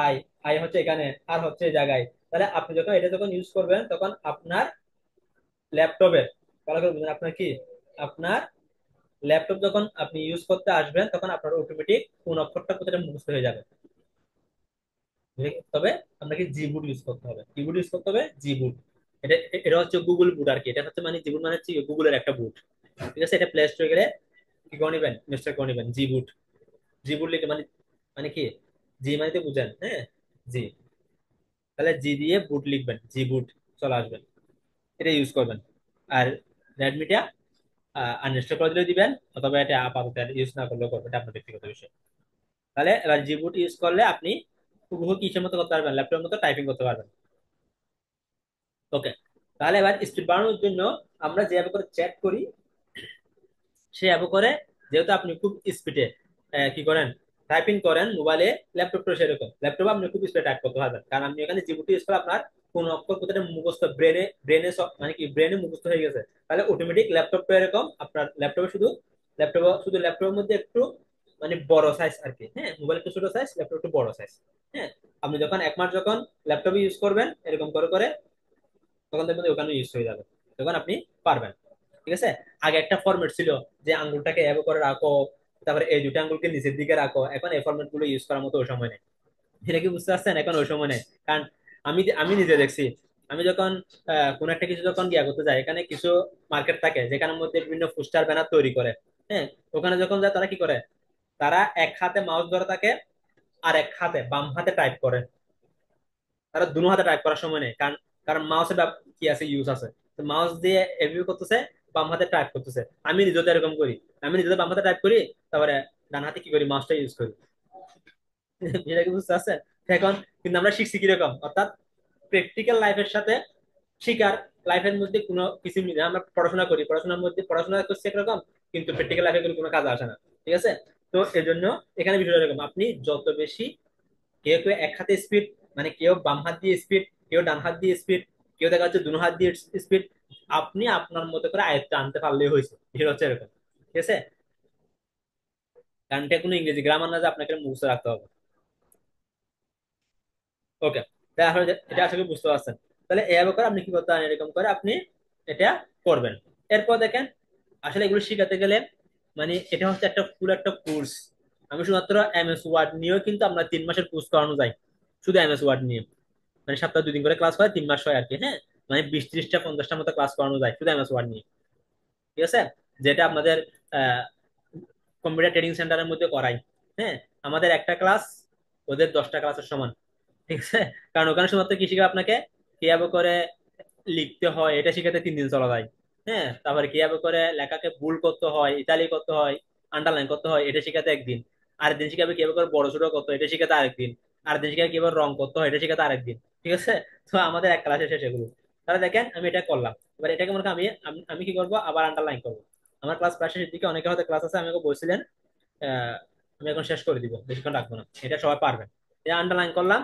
আই, আই হচ্ছে এখানে আর হচ্ছে এই জায়গায়, তাহলে আপনি যখন এটা যখন ইউজ করবেন তখন আপনার ল্যাপটপের, ভালো করে বুঝুন আপনার কি, আপনার ল্যাপটপ যখন আপনি ইউজ করতে আসবেন তখন আপনার অটোমেটিক কোন অক্ষরটা কোথায় মুখস্থ হয়ে যাবে। তবে আপনাকে জিবুট ইউজ করতে হবে, কিবোর্ড ইউজ করতে হবে জিবুট। এটা এটা হচ্ছে গুগল বুট আর কি, এটা হচ্ছে মানে জিবুট মানে হচ্ছে গুগলের একটা বুট। ঠিক আছে, এটা প্লে স্টোরে গেলে কি করে নিবেন, ইনস্টল করে নিবেন জিবুট। জিবুট লিখে মানে মানে কি, জি মানে তো বুঝেন, হ্যাঁ জি, তাহলে জি দিয়ে বুট লিখবেন, জি বুট চলে আসবেন, এটা ইউজ করবেন। আর রেডমিটা আনইনস্টল করে দিলে দিবেন, অথবা এটা আপাতত ইউজ না করলেও করবেন, এটা আপনার ব্যক্তিগত বিষয়। তাহলে এবার জি বুট ইউজ করলে আপনি হুবহু কিসের মতো করতে পারবেন, ল্যাপটপের মতো টাইপিং করতে পারবেন। ওকে, তাহলে এবার স্পিড বাড়ানোর জন্য আমরা যেভাবে করে চ্যাট করি সেভাবে করে, যেহেতু আপনি খুব স্পিডে কি করেন টাইপিং করেন মোবাইলে, ল্যাপটপটা সেরকম, ল্যাপটপে আপনি খুব স্পিডে টাইপ করতে পারবেন, কারণ আপনি এখানে জিপিটি ইউজ করে আপনার কোন অক্ষর কোথায় মুখস্থ ব্রেনে ব্রেনে মানে কি ব্রেনে মুখস্থ হয়ে গেছে, তাহলে অটোমেটিক ল্যাপটপটা এরকম আপনার ল্যাপটপে শুধু ল্যাপটপ শুধু ল্যাপটপের মধ্যে একটু মানে বড় সাইজ আর কি। হ্যাঁ, মোবাইল একটু ছোট সাইজ, ল্যাপটপ একটু বড় সাইজ। হ্যাঁ, আপনি যখন 1 মাস যখন ল্যাপটপে ইউজ করবেন এরকম করে করে, তখন দেখবেন যে ওখানে ইউজ হয়ে যাবে, তখন আপনি পারবেন। ঠিক আছে। আগে একটা ফরম্যাট ছিল যে আঙ্গুলটাকে এভাবে করে রাখো, তারপরে এই দুটো আঙ্গুলকে নিচের দিকে রাখো, এখন এই ফরম্যাট গুলো ইউজ করার মতো ওই সময় নেই। এটা কি বুঝতে পারছেন? এখন ওই সময় নেই। কারণ আমি আমি নিজে দেখছি, আমি যখন কোন একটা কিছু যখন গিয়া করতে যাই, এখানে কিছু মার্কেট থাকে যেখানের মধ্যে বিভিন্ন পোস্টার ব্যানার তৈরি করে। হ্যাঁ, ওখানে যখন যায় তারা কি করে, তারা এক হাতে মাউস ধরে থাকে আর এক হাতে বাম হাতে টাইপ করে। তারা দুনো হাতে টাইপ করার সময় নেই, কারণ কারণ মাউসের কি আছে, ইউজ আছে। তো মাউস দিয়ে এভিউ করতেছে, বাম হাতে টাইপ করতেছে। আমি নিজে তো এরকম করি, আমি নিজে বাম হাতে টাইপ করি, তারপরে ডান হাতে কি করি, মাউসটা ইউজ করি। এটা কি বুঝতে পারছেন? এখন কিন্তু আমরা শিখছি কিরকম, অর্থাৎ প্র্যাকটিক্যাল লাইফের সাথে শিকার লাইফের মধ্যে কোনো কিছু মিলে। আমরা পড়াশোনা করি, পড়াশোনার মধ্যে পড়াশোনা করছি একরকম, কিন্তু প্র্যাকটিক্যাল লাইফে কোনো কাজে আসে না। ঠিক আছে। তো এই জন্য এখানে বিষয়টা এরকম, আপনি যত বেশি, কেউ কেউ এক হাতে স্পিড, মানে কেউ বাম হাত দিয়ে স্পিড, কেউ ডান হাত দিয়ে স্পিড, কেউ দেখা যাচ্ছে দুনো হাত দিয়ে স্পিড, আপনি আপনার মতো করে আয়ত্তে আনতে পারলেই হয়েছে। বিষয়টা হচ্ছে এরকম। ঠিক আছে। কারণ এটা কোনো ইংরেজি গ্রামার না যে আপনাকে মুখস্থ রাখতে হবে। ওকে, তাহলে এটা আসলে বুঝতে পারছেন। তাহলে এভাবে করে আপনি কি করতে পারেন, এরকম করে আপনি এটা করবেন। এরপর দেখেন, আসলে এগুলো শিখাতে গেলে মানে এটা হচ্ছে একটা ফুল একটা কোর্স। আমি শুধুমাত্র এমএস ওয়ার্ড নিয়েও কিন্তু আমরা 3 মাসের কোর্স করানো যায়, শুধু এমএস ওয়ার্ড নিয়ে। মানে সপ্তাহে 2 দিন করে ক্লাস হয়, 3 মাস হয় আর কি। হ্যাঁ, মানে 20, 30টা, 50টার মতো ক্লাস করানো যায় শুধু এমএস ওয়ার্ড নিয়ে। ঠিক আছে। যেটা আপনাদের কম্পিউটার ট্রেনিং সেন্টারের মধ্যে করাই। হ্যাঁ, আমাদের একটা ক্লাস ওদের 10টা ক্লাসের সমান। ঠিক আছে। কারণ ওখানে শুধুমাত্র কি শিখাবে আপনাকে, কিভাবে করে লিখতে হয় এটা শিখাতে 3 দিন চলা যায়। হ্যাঁ, তারপরে কিভাবে করে লেখাকে ভুল করতে হয়, ইতালি করতে হয়, আন্ডারলাইন করতে হয়, এটা শিখাতে একদিন। আরেকদিন শিখাবে কিভাবে করে বড় ছোট করতে হয়, এটা শিখাতে আরেকদিন। আরেকদিন শিখাবে কিভাবে রং করতে হয়, এটা শিখাতে আরেকদিন। ঠিক আছে। তো আমাদের এক ক্লাসে শেষ এগুলো। তাহলে দেখেন আমি এটা করলাম, এবার এটাকে মনে করেন আমি আমি আমি কি করবো, আবার আন্ডারলাইন করবো। আমার ক্লাস প্রায় শেষের দিকে, অনেকে হয়তো ক্লাস আছে, আমাকে বলছিলেন আমি এখন শেষ করে দিব, বেশিক্ষণ রাখবো না, এটা সবাই পারবেন। এই আন্ডারলাইন করলাম,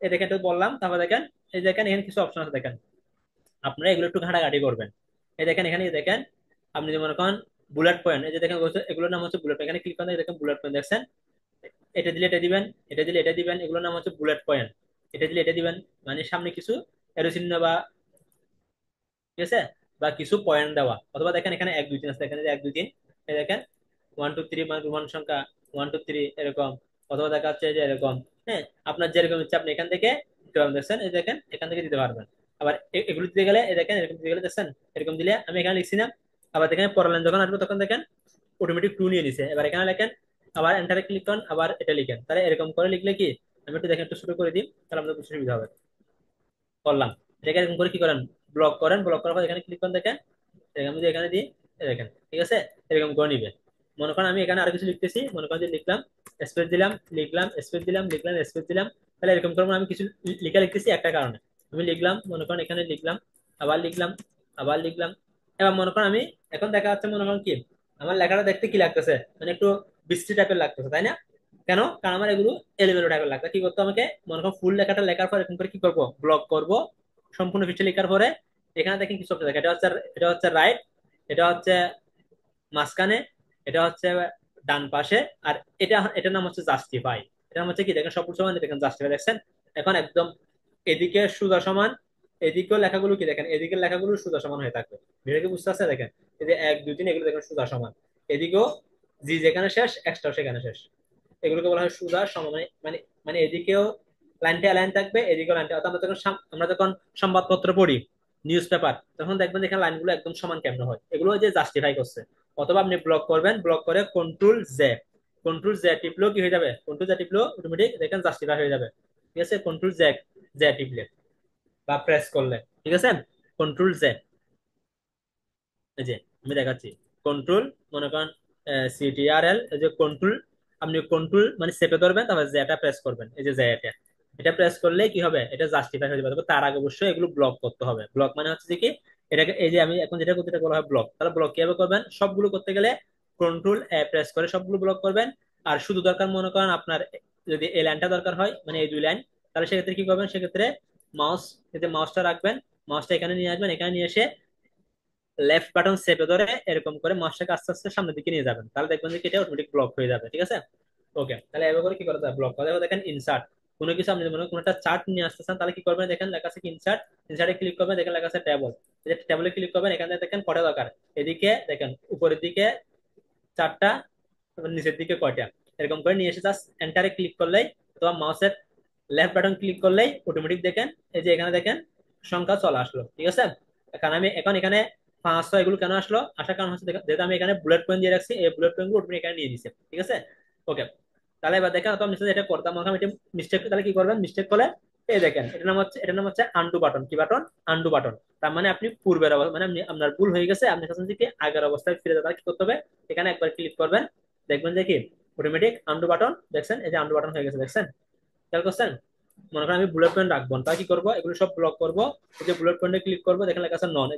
এই দেখেন একটু বললাম, তারপর দেখেন এই দেখেন এখানে কিছু অপশন আছে দেখেন, আপনারা এগুলো একটু ঘাটাঘাটি করবেন। এই দেখেন এখানে, এই দেখেন আপনি যে মনে করেন বুলেট পয়েন্ট, এই যে দেখেন এগুলোর নাম হচ্ছে বুলেট পয়েন্ট, এখানে ক্লিক করেন, এই দেখেন বুলেট পয়েন্ট দেখছেন। এটা দিলে এটা দিবেন, এটা দিলে এটা দিবেন, এগুলোর নাম হচ্ছে বুলেট পয়েন্ট। এটা দিলে এটা দিবেন, মানে সামনে কিছু এরো চিহ্ন বা, ঠিক আছে, বা কিছু পয়েন্ট দেওয়া। অথবা দেখেন এখানে 1 2 3 আছে, এখানে যে 1 2 3, এই দেখেন 1 2 3, মানে রোমান সংখ্যা 1 2 3 এরকম। অথবা দেখা যাচ্ছে যে এরকম। হ্যাঁ, আপনার যেরকম ইচ্ছা আপনি এখান থেকে দিতে পারবেন। দেখছেন এই দেখেন এখান থেকে দিতে পারবেন। আবার এগুলো দিতে গেলে এই দেখেন এরকম দিতে গেলে দেখছেন, এরকম দিলে আমি এখানে লিখছি না, আবার দেখেন পরের লাইন যখন আসবে তখন দেখেন অটোমেটিক টু নিয়ে নিছে। এবার এখানে লেখেন, আবার এন্টারে ক্লিক করেন, আবার এটা লিখেন। তাহলে এরকম করে লিখলে কি, আমি একটু দেখেন একটু শুরু করে দিই, তাহলে আমাদের বুঝতে সুবিধা হবে। করলাম, এটাকে এরকম করে কি করেন, ব্লক করেন, ব্লক করার পর এখানে ক্লিক করেন দেখেন, আমি যদি এখানে দিই, এই দেখেন ঠিক আছে, এরকম করে নিবে। মনে করেন আমি এখানে আরো কিছু লিখতেছি, মনে করেন যে লিখলাম, স্পেস দিলাম, লিখলাম, স্পেস দিলাম, লিখলাম, স্পেস দিলাম। তাহলে এরকম করে আমি কিছু লিখা লিখতেছি একটা কারণে। আমি লিখলাম, মনে করেন এখানে লিখলাম, আবার লিখলাম, আবার লিখলাম। এবার মনে করেন আমি, এখন দেখা যাচ্ছে মনে করেন কি, আমার লেখাটা দেখতে কি লাগতেছে, মানে একটু বৃষ্টি টাইপের লাগতেছে, তাই না? কেন? কারণ আমার এগুলো এলিমেন্ট টাইপের লাগবে। কি করতে হবে আমাকে, মনে করো ফুল লেখাটা লেখার পর এরকম করে কি করবো, ব্লক করব। সম্পূর্ণ পৃষ্ঠা লেখার পরে এখানে দেখেন কিছু অপশন দেখেন, এটা হচ্ছে রাইট, এটা হচ্ছে মাঝখানে, এটা হচ্ছে ডান পাশে, আর এটার নাম হচ্ছে জাস্টিফাই। এটার নাম হচ্ছে কি দেখেন, সবুজ সমান, দেখেন জাস্টিফাই দেখছেন। এখন একদম এদিকে সোজা সমান, এদিকেও লেখাগুলো কি দেখেন, এদিকের লেখাগুলো সোজা সমান হয়ে থাকবে। এটা কি বুঝতে পারছে? দেখেন এই যে 1 2 3 এগুলো দেখেন সোজা সমান, এদিকেও জি যেখানে শেষ এক্সট্রা সেখানে শেষ। এগুলোকে বলা হয় সুদা সমন্বয়, মানে মানে এদিকেও লাইনটা লাইন থাকবে, এদিকেও লাইনটা। অর্থাৎ আমরা যখন সংবাদপত্র পড়ি, নিউজ পেপার, তখন দেখবেন এখানে লাইনগুলো একদম সমান কেমন হয়, এগুলো ওই যে জাস্টিফাই করছে। অথবা আপনি ব্লক করবেন, ব্লক করে কন্ট্রোল জে, কন্ট্রোল জে টিপলেও কি হয়ে যাবে, কন্ট্রোল জে টিপলেও অটোমেটিক দেখেন জাস্টিফাই হয়ে যাবে। ঠিক আছে, কন্ট্রোল জে টিপলে বা প্রেস করলে, ঠিক আছে, কন্ট্রোল জে, এই যে আমি দেখাচ্ছি, কন্ট্রোল, মনে করেন সিটিআরএল, এই যে কন্ট্রোল, আপনি কন্ট্রোল মানে চেপে ধরবেন, তারপর যেটা প্রেস করবেন, এই যে যেটা, এটা প্রেস করলে কি হবে, এটা জাস্টিফাই হয়ে যাবে। তবে তার আগে অবশ্যই এগুলো ব্লক করতে হবে। ব্লক মানে হচ্ছে যে কি, এটাকে এই যে আমি এখন যেটা করতে, এটা বলা হয় ব্লক। তাহলে ব্লক কিভাবে করবেন, সবগুলো করতে গেলে কন্ট্রোল প্রেস করে সবগুলো ব্লক করবেন। আর শুধু দরকার মনে করেন আপনার যদি এই লাইনটা দরকার হয়, মানে এই 2 লাইন, তাহলে সেক্ষেত্রে কি করবেন, সেক্ষেত্রে মাউস, এই যে মাউসটা রাখবেন, মাউসটা এখানে নিয়ে আসবেন, এখানে নিয়ে এসে লেফট বাটন চেপে ধরে এরকম করে মাউসটাকে আস্তে আস্তে সামনের দিকে নিয়ে যাবেন, তাহলে দেখবেন যে এটা অটোমেটিক ব্লক হয়ে যাবে, ঠিক আছে। ওকে, তাহলে এভাবে করে কি করা যায় ব্লক করা যায়। দেখেন ইনসার্ট, কোনো কিছু আপনি মনে করেন কোনো একটা চার্ট নিয়ে আসতে চান, তাহলে কি করবেন, দেখেন লেখা আছে কি ইনসার্ট, ইনসার্টে ক্লিক করবেন, দেখেন লেখা আছে টেবল, টেবলে ক্লিক করবেন, এখানে দেখেন কটা দরকার, এদিকে দেখেন উপরের দিকে চারটা, তারপর নিচের দিকে কয়টা, এরকম করে নিয়ে এসে জাস্ট এন্টারে ক্লিক করলেই অথবা মাউসের লেফট বাটন ক্লিক করলেই অটোমেটিক দেখেন এই যে এখানে দেখেন সংখ্যা চলে আসলো, ঠিক আছে। কারণ আমি এখন এখানে 500 এগুলো কেন আসলো, আসার কারণ হচ্ছে যেহেতু আমি এখানে বুলেট পয়েন্ট দিয়ে রাখছি, এই বুলেট পয়েন্ট গুলো অটোমেটিক এখানে নিয়ে নিছে, ঠিক আছে। ওকে, তাহলে এবার দেখেন তো আমি যেটা করতাম মনে করেন এটা মিস্টেক, তাহলে কি করবেন, মিস্টেক করলে এই দেখেন এটার নাম হচ্ছে আন্ডু বাটন, কি বাটন, আন্ডু বাটন। তার মানে আপনি পূর্বের অবস্থা, মানে আপনি আপনার ভুল হয়ে গেছে, আপনি চাচ্ছেন যে কি আগের অবস্থায় ফিরে যাবে, তাহলে কি করতে হবে, এখানে একবার ক্লিক করবেন, দেখবেন যে কি অটোমেটিক আন্ডু বাটন, দেখছেন এই যে আন্ডু বাটন হয়ে গেছে, দেখছেন, খেয়াল করছেন। মনে করেন আমি বুলেট পয়েন্ট রাখবো, তাই কি করবো, এগুলো সব ব্লক করবো, এই যে বুলেট পয়েন্টে ক্লিক করবো, দেখেন লেখা আছে নন,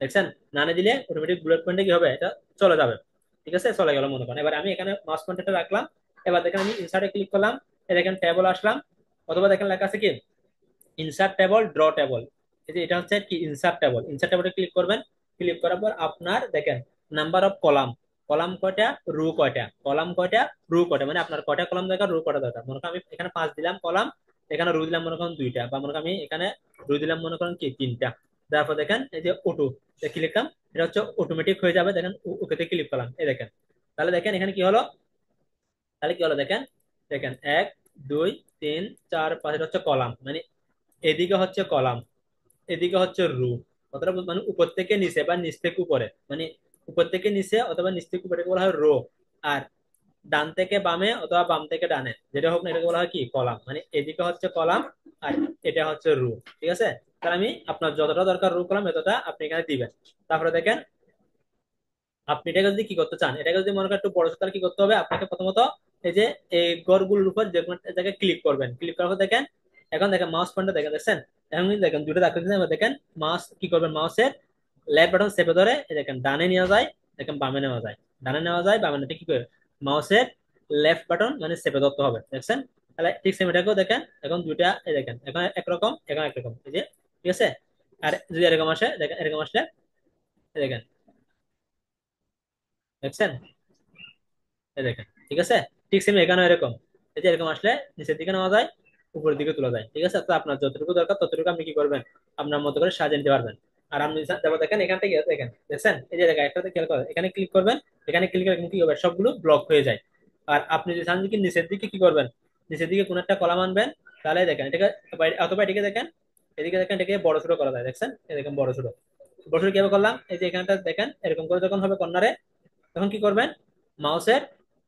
দেখছেন, নানে দিলে অটোমেটিক বুলেট পয়েন্টে কি হবে, এটা চলে যাবে, ঠিক আছে, চলে গেল মনে করেন। এবার আমি এখানে মাউস পয়েন্টারটা রাখলাম, এবার দেখেন আমি ইনসার্টে ক্লিক করলাম, এই দেখেন টেবল আসলাম, অথবা দেখেন লেখা আছে কি ইনসার্ট টেবল, ড্র টেবল, এই যে এটা হচ্ছে কি ইনসার্ট টেবল, ইনসার্ট টেবলে ক্লিক করবেন, ক্লিক করার পর আপনার দেখেন নাম্বার অফ কলাম, কলাম কয়টা, রু কয়টা, কলাম কয়টা, রু কয়টা, মানে আপনার কয়টা কলাম দরকার, রু কয়টা দরকার, মনে করেন আমি এখানে 5 দিলাম কলাম, এখানে রু দিলাম মনে করেন 2টা, বা মনে করেন আমি এখানে রু দিলাম মনে করেন কি 3টা, তারপর দেখেন এই যে অটো ক্লিক করলাম, এটা হচ্ছে অটোমেটিক হয়ে যাবে, দেখেন ওকেতে ক্লিক করলাম, এই দেখেন, তাহলে দেখেন এখানে কি হলো, তাহলে কি হলো দেখেন, দেখেন 1 2 3 4 5, এটা হচ্ছে কলাম, মানে এদিকে হচ্ছে কলাম, এদিকে হচ্ছে রু, কথাটা মানে উপর থেকে নিচে বা নিচ থেকে উপরে, মানে উপর থেকে নিচে অথবা নিচ থেকে উপরে বলা হয় রো, আর ডান থেকে বামে অথবা বাম থেকে ডানে যেটা হোক না এটাকে বলা হয় কি কলাম, মানে এদিকে হচ্ছে কলাম আর এটা হচ্ছে রু, ঠিক আছে। তাহলে আমি আপনার যতটা দরকার রু কলাম এতটা আপনি এখানে দিবেন। তারপরে দেখেন আপনি এটাকে যদি কি করতে চান, এটাকে যদি মনে করেন একটু বড় তাহলে কি করতে হবে, আপনাকে প্রথমত এই যে এই গড়গুলোর উপর যে কোনো একটা জায়গায় ক্লিক করবেন, ক্লিক করার পর দেখেন এখন দেখেন মাউস পয়েন্টার দেখেন, দেখছেন, এখন কিন্তু দেখেন দুটো দাগ দিয়েছেন, এবার দেখেন মাউস কি করবেন, মাউসের লেফট বাটন চেপে ধরে এই দেখেন ডানে নেওয়া যায়, দেখেন বামে নেওয়া যায়, ডানে নেওয়া যায় বামে নিতে কি করে, মাউসের লেফট বাটন মানে চেপে ধরতে হবে, দেখছেন। তাহলে ঠিক সেম এটাকেও দেখেন, এখন দুইটা এই দেখেন এখন একরকম এখন একরকম, এই যে ঠিক আছে। আর যদি এরকম আসে দেখেন, এরকম আসলে এই দেখেন, দেখছেন, এই দেখেন, ঠিক আছে। ঠিক সেম এখানেও এরকম, এই যে এরকম আসলে নিচের দিকে নেওয়া যায়, উপরের দিকে তোলা যায়, ঠিক আছে। তো আপনার যতটুকু দরকার ততটুকু আপনি কি করবেন, আপনার মতো করে সাজিয়ে নিতে পারবেন। আর আপনি যাবো দেখেন এখান থেকে দেখেন, দেখছেন এই যে দেখেন একটাতে খেয়াল করেন, এখানে ক্লিক করবেন, এখানে ক্লিক করে কি হবে সবগুলো ব্লক হয়ে যায়। আর আপনি যদি চান কি নিচের দিকে কি করবেন, নিচের দিকে কোন একটা কলাম আনবেন, তাহলে দেখেন এটাকে অথবা এদিকে দেখেন, এদিকে দেখেন এটাকে বড় ছোট করা যায়, দেখছেন এই দেখেন বড় ছোট, বড় ছোট কিভাবে করলাম, এই যে এখানটা দেখেন এরকম করে যখন হবে কর্নারে, তখন কি করবেন, মাউসের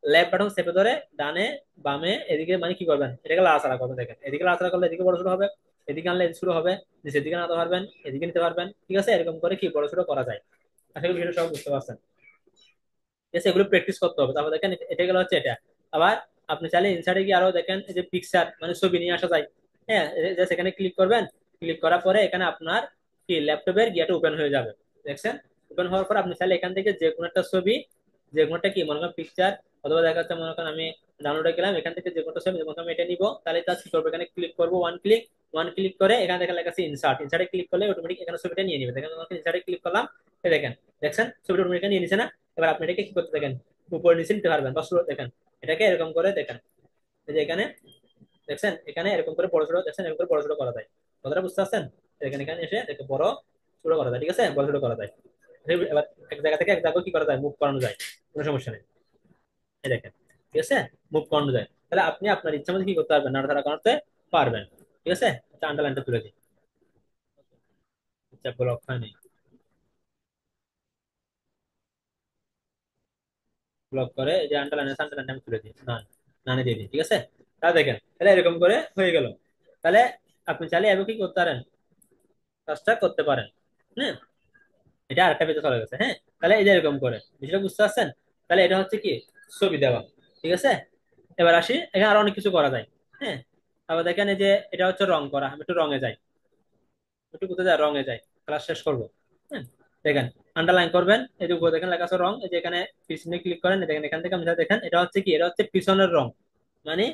লেফট বাটন চেপে ধরে ডানে বামে এদিকে মানে কি করবেন, এটাকে লাড়াচাড়া করবেন, দেখেন এদিকে লাড়াচাড়া করলে এদিকে বড় ছোট হবে, এদিকে আনলে এদিকে ছোট হবে, নিচের দিকে আনতে পারবেন, এদিকে নিতে পারবেন, ঠিক আছে, এরকম করে কি বড় ছোট করা যায়। আশা করি বিষয়টা সব বুঝতে পারছেন, ঠিক আছে। এগুলো প্র্যাকটিস করতে হবে। তারপর দেখেন এটা গেল হচ্ছে এটা। আবার আপনি চাইলে ইনসার্টে গিয়ে আরো দেখেন এই যে পিকচার মানে ছবি নিয়ে আসা যায়, হ্যাঁ, জাস্ট এখানে ক্লিক করবেন, ক্লিক করার পরে এখানে আপনার কি ল্যাপটপের গিয়াটা ওপেন হয়ে যাবে, দেখছেন। ওপেন হওয়ার পর আপনি চাইলে এখান থেকে যে কোনো একটা ছবি, যে কোনো একটা কি মনে করেন পিকচার, অথবা দেখা যাচ্ছে মনে করেন আমি ডাউনলোডে গেলাম, এখান থেকে যে কোনো ছবি মনে করেন আমি এটা নিবো, তাহলে তার কি করবো, এখানে ক্লিক করবো, ওয়ান ক্লিক করে এখানে দেখেন লেখা আছে ইনসার্ট, ইনসার্টে ক্লিক করলে অটোমেটিক এখানে ছবিটা নিয়ে নিবে, দেখেন ইনসার্টে ক্লিক করলাম, এই দেখেন, দেখছেন ছবিটা অটোমেটিক নিয়ে নিছে না। এবার আপনি এটাকে কি করতে দেখেন, উপরে নিচে নিতে পারবেন বা দেখেন এটাকে এরকম করে দেখেন, এই যে এখানে দেখছেন এখানে এরকম করে বড় ছোট, দেখছেন এরকম করে বড় ছোট করা যায়, কথাটা বুঝতে পারছেন। এখানে এখানে এসে দেখে বড় ছোট করা যায়, ঠিক আছে, বড় ছোট করা যায়। এবার এক জায়গা থেকে এক জায়গা কি করা যায়, মুভ করানো যায়, কোনো সমস্যা নেই, এই দেখেন, ঠিক আছে, মুভ করানো যায়। তাহলে আপনি আপনার ইচ্ছা মতো কি করতে পারবেন, নাড়াচাড়া করতে পারবেন, ঠিক আছে। আচ্ছা আন্ডারলাইনটা তুলে দিই, আচ্ছা ব্লক হয়নি, ব্লক করে এই যে আন্ডারলাইন আছে আন্ডারলাইনটা আমি তুলে দিই, না নানে দিয়ে দিই, ঠিক আছে। তাহলে দেখেন তাহলে এরকম করে হয়ে গেল। তাহলে আপনি চাইলে এভাবে কি করতে পারেন, কাজটা করতে পারেন, হ্যাঁ। এটা আরেকটা পেজে চলে গেছে, হ্যাঁ। তাহলে এই যে এরকম করে বিষয়টা বুঝতে পারছেন। তাহলে এটা হচ্ছে কি ছবি দেওয়া, ঠিক আছে। এবার আসি, এখানে আরো অনেক কিছু করা যায়, হ্যাঁ। আবার দেখেন এই যে এটা হচ্ছে রং করা, আমি একটু রঙে যাই, একটু কোথায় যাই, রঙে যাই, ক্লাস শেষ করবো, হ্যাঁ। দেখেন আন্ডারলাইন করবেন, এই যে উপরে দেখেন লেখা আছে রং, এই যে এখানে পিছনে ক্লিক করেন, দেখেন এখান থেকে আমি যা দেখেন এটা হচ্ছে কি, এটা হচ্ছে পিছনের রং, মানে